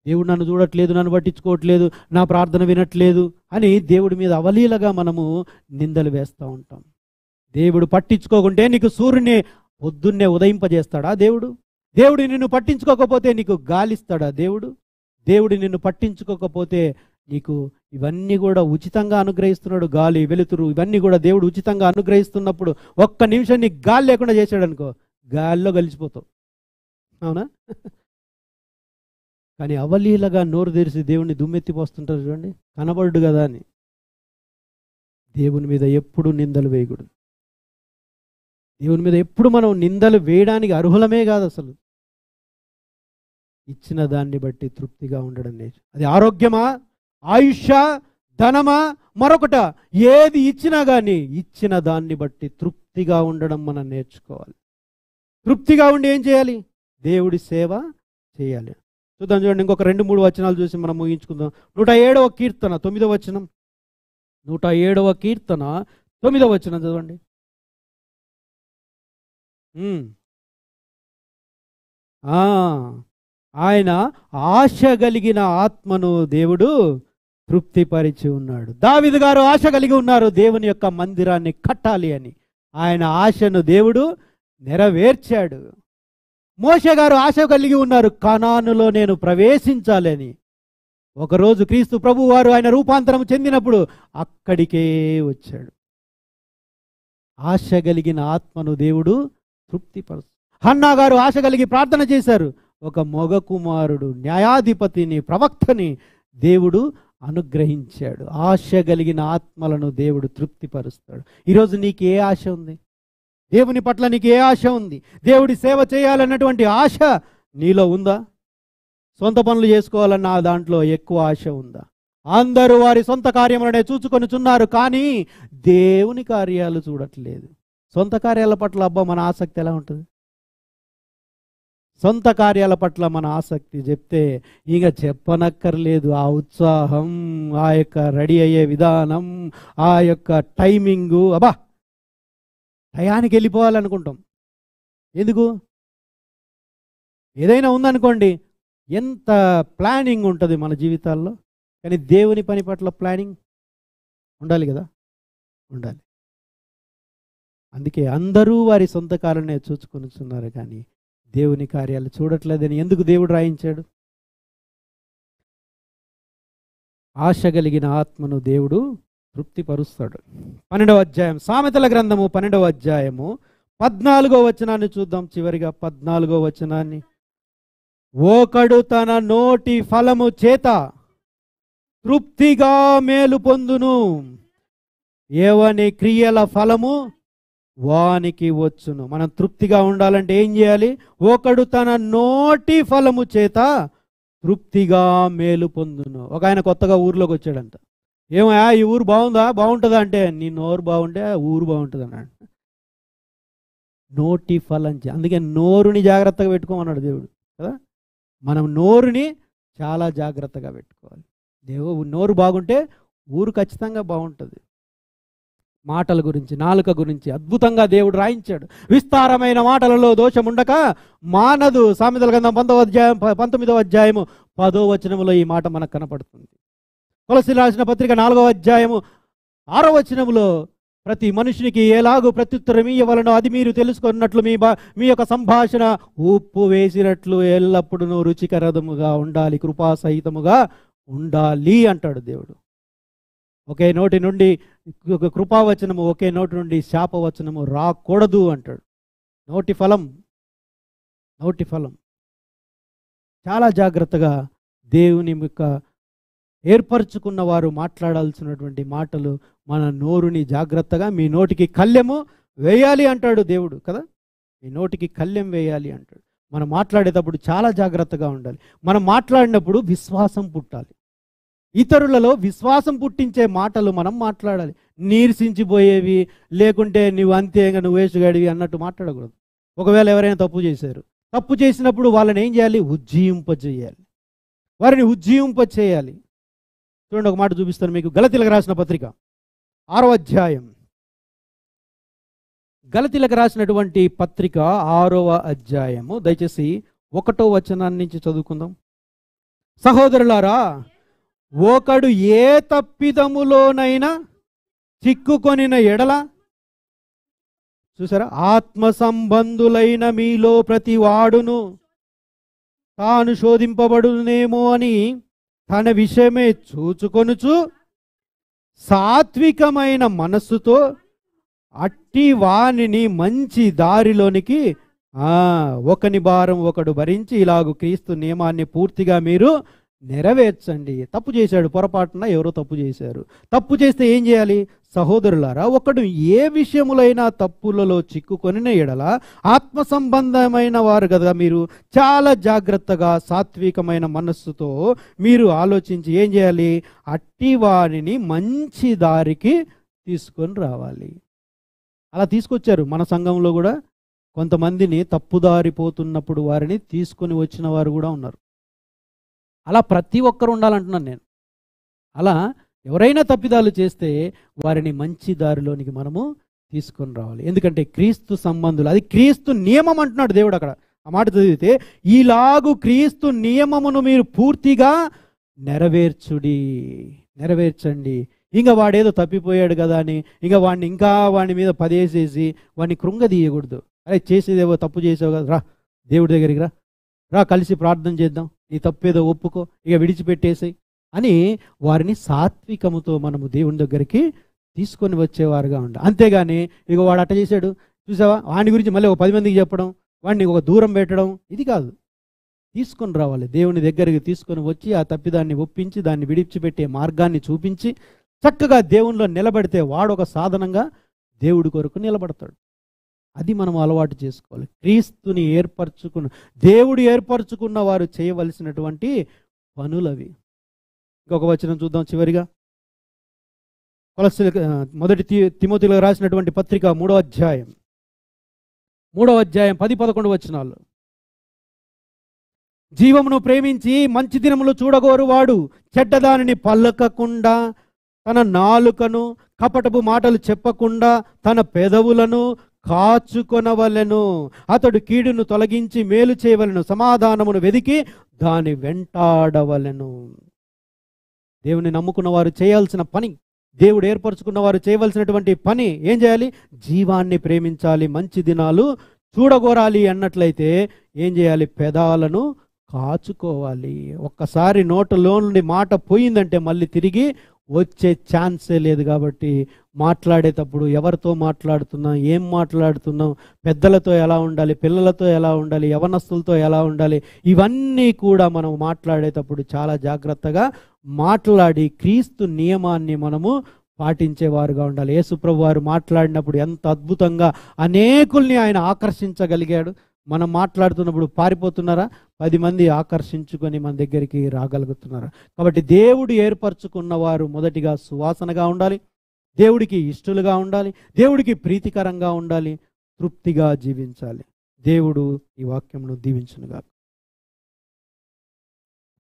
దేవుడు నన్ను చూడట్లేదు, నన్ను పట్టించుకోవట్లేదు, నా ప్రార్థన వినట్లేదు అని దేవుడి మీద అవలీలగా మనము నిందలు వేస్తూ ఉంటాం. దేవుడు పట్టించుకోకుంటే నీకు సూర్యుని పొద్దున్నే ఉదయింపజేస్తాడా దేవుడు? దేవుడు నిన్ను పట్టించుకోకపోతే నీకు గాలిస్తాడా దేవుడు? దేవుడు నిన్ను పట్టించుకోకపోతే నీకు ఇవన్నీ కూడా ఉచితంగా అనుగ్రహిస్తున్నాడు. గాలి, వెలుతురు ఇవన్నీ కూడా దేవుడు ఉచితంగా అనుగ్రహిస్తున్నప్పుడు ఒక్క నిమిషం నీకు గాలి లేకుండా చేశాడు అనుకో, గాలిలో కలిసిపోతావు, అవునా? కానీ అవలీలగా నోరు తెరిచి దేవుణ్ణి దుమ్మెత్తిపోస్తుంటారు చూడండి, కనబడు కదా అని. దేవుని మీద ఎప్పుడు నిందలు వేయకూడదు. దేవుని మీద ఎప్పుడు మనం నిందలు వేయడానికి అర్హులమే కాదు అసలు. ఇచ్చిన దాన్ని బట్టి తృప్తిగా ఉండడం నేర్చు. అది ఆరోగ్యమా, ఆయుష్ష, ధనమా, మరొకట, ఏది ఇచ్చినా కానీ ఇచ్చిన దాన్ని బట్టి తృప్తిగా ఉండడం మనం నేర్చుకోవాలి. తృప్తిగా ఉండి ఏం చేయాలి? దేవుడి సేవ చేయాలి. చూద్దాం, చూడండి. ఇంకొక 2-3 వచనాలు చూసి మనం ముగించుకుందాం. 107వ కీర్తన 9వ వచనం. 107వ కీర్తన 9వ వచనం చదవండి. ఆ, ఆయన ఆశ కలిగిన ఆత్మను దేవుడు తృప్తిపరిచి ఉన్నాడు. దావీదు గారు ఆశ కలిగి ఉన్నారు దేవుని యొక్క మందిరాన్ని కట్టాలి అని. ఆయన ఆశను దేవుడు నెరవేర్చాడు. మోషే గారు ఆశ కలిగి ఉన్నారు, కనానులో నేను ప్రవేశించాలని. ఒకరోజు క్రీస్తు ప్రభు వారు ఆయన రూపాంతరం చెందినప్పుడు అక్కడికే వచ్చాడు. ఆశ కలిగిన ఆత్మను దేవుడు తృప్తిపరుస్తాడు. హన్నా గారు ఆశ కలిగి ప్రార్థన చేశారు. ఒక మగ కుమారుడు, న్యాయాధిపతిని, ప్రవక్తని దేవుడు అనుగ్రహించాడు. ఆశ కలిగిన ఆత్మలను దేవుడు తృప్తిపరుస్తాడు. ఈరోజు నీకు ఏ ఆశ ఉంది? దేవుని పట్ల నీకు ఏ ఆశ ఉంది? దేవుడి సేవ చేయాలన్నటువంటి ఆశ నీలో ఉందా? సొంత పనులు చేసుకోవాలన్న దాంట్లో ఎక్కువ ఆశ ఉందా? అందరూ వారి సొంత కార్యములనే చూచుకొనిచున్నారు, కానీ దేవుని కార్యాలు చూడట్లేదు. సొంత కార్యాల పట్ల అబ్బా మన ఆసక్తి ఎలా ఉంటుంది? సొంత కార్యాల పట్ల మన ఆసక్తి చెప్తే ఇక చెప్పనక్కర్లేదు. ఆ ఉత్సాహం, ఆ యొక్క రెడీ అయ్యే విధానం, ఆ యొక్క టైమింగు, అబ్బా టయానికి వెళ్ళిపోవాలనుకుంటాం. ఎందుకు? ఏదైనా ఉందనుకోండి, ఎంత ప్లానింగ్ ఉంటుంది మన జీవితాల్లో. కానీ దేవుని పని పట్ల ప్లానింగ్ ఉండాలి కదా, ఉండాలి. అందుకే అందరూ వారి సొంత కాలనే చూసుకొనిస్తున్నారు, కానీ దేవుని కార్యాలు చూడట్లేదని ఎందుకు దేవుడు రాయించాడు? ఆశ కలిగిన ఆత్మను దేవుడు తృప్తిపరుస్తాడు. 12వ అధ్యాయం, సామెతల గ్రంథము 12వ అధ్యాయము 14వ వచనాన్ని చూద్దాం. చివరిగా 14వ వచనాన్ని. ఒకడు తన నోటి ఫలము చేత తృప్తిగా మేలు పొందును, ఎవని క్రియల ఫలము వానికి వచ్చును. మనం తృప్తిగా ఉండాలంటే ఏం చేయాలి? ఒకడు తన నోటి ఫలము చేత తృప్తిగా మేలు పొందును. ఒక ఆయన కొత్తగా ఊర్లోకి వచ్చాడంట. ఏమయ్యా ఈ ఊరు బాగుందా? బాగుంటుందా అంటే, నీ నోరు బాగుంటే ఊరు బాగుంటుంది అన్నాడు. నోటి ఫలం. అందుకే నోరుని జాగ్రత్తగా పెట్టుకోమన్నాడు దేవుడు కదా. మనం నోరుని చాలా జాగ్రత్తగా పెట్టుకోవాలి. నోరు బాగుంటే ఊరు ఖచ్చితంగా బాగుంటుంది. మాటల గురించి, నాలుక గురించి అద్భుతంగా దేవుడు రాయించాడు. విస్తారమైన మాటలలో దోషముండక మానదు. సామెతల గ్రంథం 19వ అధ్యాయము 10వ వచనములో ఈ మాట మనకు కనపడుతుంది. కొలస్సీయులకు రాసిన పత్రిక 4వ అధ్యాయము 6వ వచనములో ప్రతి మనుషునికి ఎలాగూ ప్రత్యుత్తరం ఇవ్వవలనో అది మీరు తెలుసుకున్నట్లు మీ యొక్క సంభాషణ ఉప్పు వేసినట్లు ఎల్లప్పుడూ రుచికరముగా ఉండాలి, కృపాసహితముగా ఉండాలి అంటాడు దేవుడు. ఒకే నోటి నుండి కృపావచనము, ఒకే నోటి నుండి శాపవచనము రాకూడదు అంటాడు. నోటి ఫలం, నోటి ఫలం చాలా జాగ్రత్తగా దేవుని యొక్క ఏర్పరచుకున్న వారు మాట్లాడాల్సినటువంటి మాటలు. మన నోరుని జాగ్రత్తగా, మీ నోటికి కళ్ళెము వేయాలి అంటాడు దేవుడు కదా. మీ నోటికి కళ్ళెం వేయాలి అంటాడు. మనం మాట్లాడేటప్పుడు చాలా జాగ్రత్తగా ఉండాలి. మనం మాట్లాడినప్పుడు విశ్వాసం పుట్టాలి. ఇతరులలో విశ్వాసం పుట్టించే మాటలు మనం మాట్లాడాలి. నీరసించిపోయేవి, లేకుంటే నువ్వు అంతేగా, నువ్వు వేసుగాడివి అన్నట్టు మాట్లాడకూడదు. ఒకవేళ ఎవరైనా తప్పు చేశారు, తప్పు చేసినప్పుడు వాళ్ళని ఏం చేయాలి? ఉజ్జీవింపజేయాలి, వారిని ఉజ్జీవింపచేయాలి. చూడండి, ఒక మాట చూపిస్తాను మీకు. గలతీయులకు రాసిన పత్రిక 6వ అధ్యాయం. గలతీయులకు రాసినటువంటి పత్రిక 6వ అధ్యాయము, దయచేసి 1వ వచనాన్ని నుంచి చదువుకుందాం. సహోదరులారా, ఒకడు ఏ తప్పిదములోనైనా చిక్కుకొనిన ఎడల, చూసారా, ఆత్మ సంబంధులైన మీలో ప్రతి వాడును తాను శోధింపబడునేమో అని తన విషయమే చూచుకొనుచు సాత్వికమైన మనస్సుతో అట్టి వానిని మంచి దారిలోనికి ఒకని భారం ఒకడు భరించి ఇలాగు క్రీస్తు నియమాన్ని పూర్తిగా మీరు నెరవేర్చండి. తప్పు చేశాడు, పొరపాటున ఎవరో తప్పు చేశారు. తప్పు చేస్తే ఏం చేయాలి? సహోదరులారా, ఒకడు ఏ విషయములైనా తప్పులలో చిక్కుకొనిన ఎడల, ఆత్మ సంబంధమైన వారు కదా మీరు, చాలా జాగ్రత్తగా సాత్వికమైన మనస్సుతో మీరు ఆలోచించి ఏం చేయాలి? అట్టి వారిని మంచి దారికి తీసుకొని రావాలి. అలా తీసుకొచ్చారు. మన సంఘంలో కూడా కొంతమందిని తప్పుదారిపోతున్నప్పుడు వారిని తీసుకొని వచ్చిన వారు కూడా ఉన్నారు. అలా ప్రతి ఒక్కరు ఉండాలంటున్నాను నేను. అలా ఎవరైనా తప్పిదాలు చేస్తే వారిని మంచి దారిలోనికి మనము తీసుకొని రావాలి. ఎందుకంటే క్రీస్తు సంబంధులు, అది క్రీస్తు నియమం అంటున్నాడు దేవుడు అక్కడ. ఆ మాట చదివితే, ఈలాగు క్రీస్తు నియమమును మీరు పూర్తిగా నెరవేర్చండి. ఇంకా వాడేదో తప్పిపోయాడు కదా అని ఇంకా వాడి మీద పదేసేసి వాడిని కృంగదీయకూడదు. అరే చేసేదేవో తప్పు చేసావు కదా, రా దేవుడి దగ్గరికి రా కలిసి ప్రార్థన చేద్దాం, నీ తప్పేదో ఒప్పుకో, ఇక విడిచిపెట్టేసి అని వారిని సాత్వికముతో మనము దేవుని దగ్గరికి తీసుకొని వచ్చేవారుగా ఉండాలి. అంతేగాని ఇక వాడు అట్ట చేశాడు చూసావా, వాడి గురించి మళ్ళీ ఒక 10 మందికి చెప్పడం, వాడిని ఒక దూరం పెట్టడం, ఇది కాదు. తీసుకొని రావాలి, దేవుని దగ్గరికి తీసుకొని వచ్చి ఆ తప్పిదాన్ని ఒప్పించి దాన్ని విడిచిపెట్టే మార్గాన్ని చూపించి చక్కగా దేవునిలో నిలబడితే వాడు ఒక సాధనంగా దేవుడి కొరకు నిలబడతాడు. అది మనం అలవాటు చేసుకోవాలి. క్రీస్తుని దేవుడు ఏర్పరచుకున్న వారు చేయవలసినటువంటి పనులవి. ఇంకొక వచనం చూద్దాం చివరిగా. మొదటి తిమోతిలో రాసినటువంటి పత్రిక 3వ అధ్యాయం 10-11 వచనాలు. జీవమును ప్రేమించి మంచి దినములు చూడగోరు వాడు చెడ్డదానిని పలకకుండా, తన నాలుకను కపటపు మాటలు చెప్పకుండా తన పెదవులను కాచుకొనవలెను. అతడు కీడును తొలగించి మేలు చేయవలెను, సమాధానమును వెదికి దాని వెంటాడవలెను. దేవుని నమ్ముకున్న వారు చేయాల్సిన పని, దేవుడు ఏర్పరచుకున్న వారు చేయవలసినటువంటి పని ఏం చేయాలి? జీవాన్ని ప్రేమించాలి, మంచి దినాలు చూడగోరాలి అన్నట్లయితే ఏం చేయాలి? పెదాలను కాచుకోవాలి. ఒక్కసారి నోటలో నుండి మాట పోయిందంటే మళ్ళీ తిరిగి వచ్చే ఛాన్సే లేదు. కాబట్టి మాట్లాడేటప్పుడు ఎవరితో మాట్లాడుతున్నాం, ఏం మాట్లాడుతున్నాం, పెద్దలతో ఎలా ఉండాలి, పిల్లలతో ఎలా ఉండాలి, యవనస్తులతో ఎలా ఉండాలి, ఇవన్నీ కూడా మనం మాట్లాడేటప్పుడు చాలా జాగ్రత్తగా మాట్లాడి క్రీస్తు నియమాన్ని మనము పాటించేవారుగా ఉండాలి. యేసుప్రభు వారు మాట్లాడినప్పుడు ఎంత అద్భుతంగా అనేకుల్ని ఆయన ఆకర్షించగలిగాడు. మనం మాట్లాడుతున్నప్పుడు పారిపోతున్నారా? 10 మంది ఆకర్షించుకొని మన దగ్గరికి రాగలుగుతున్నారు. కాబట్టి దేవుడు ఏర్పరచుకున్న వారు మొదటిగా సువాసనగా ఉండాలి, దేవుడికి ఇష్టలుగా ఉండాలి, దేవుడికి ప్రీతికరంగా ఉండాలి, తృప్తిగా జీవించాలి. దేవుడు ఈ వాక్యమును దీవించునుగాక.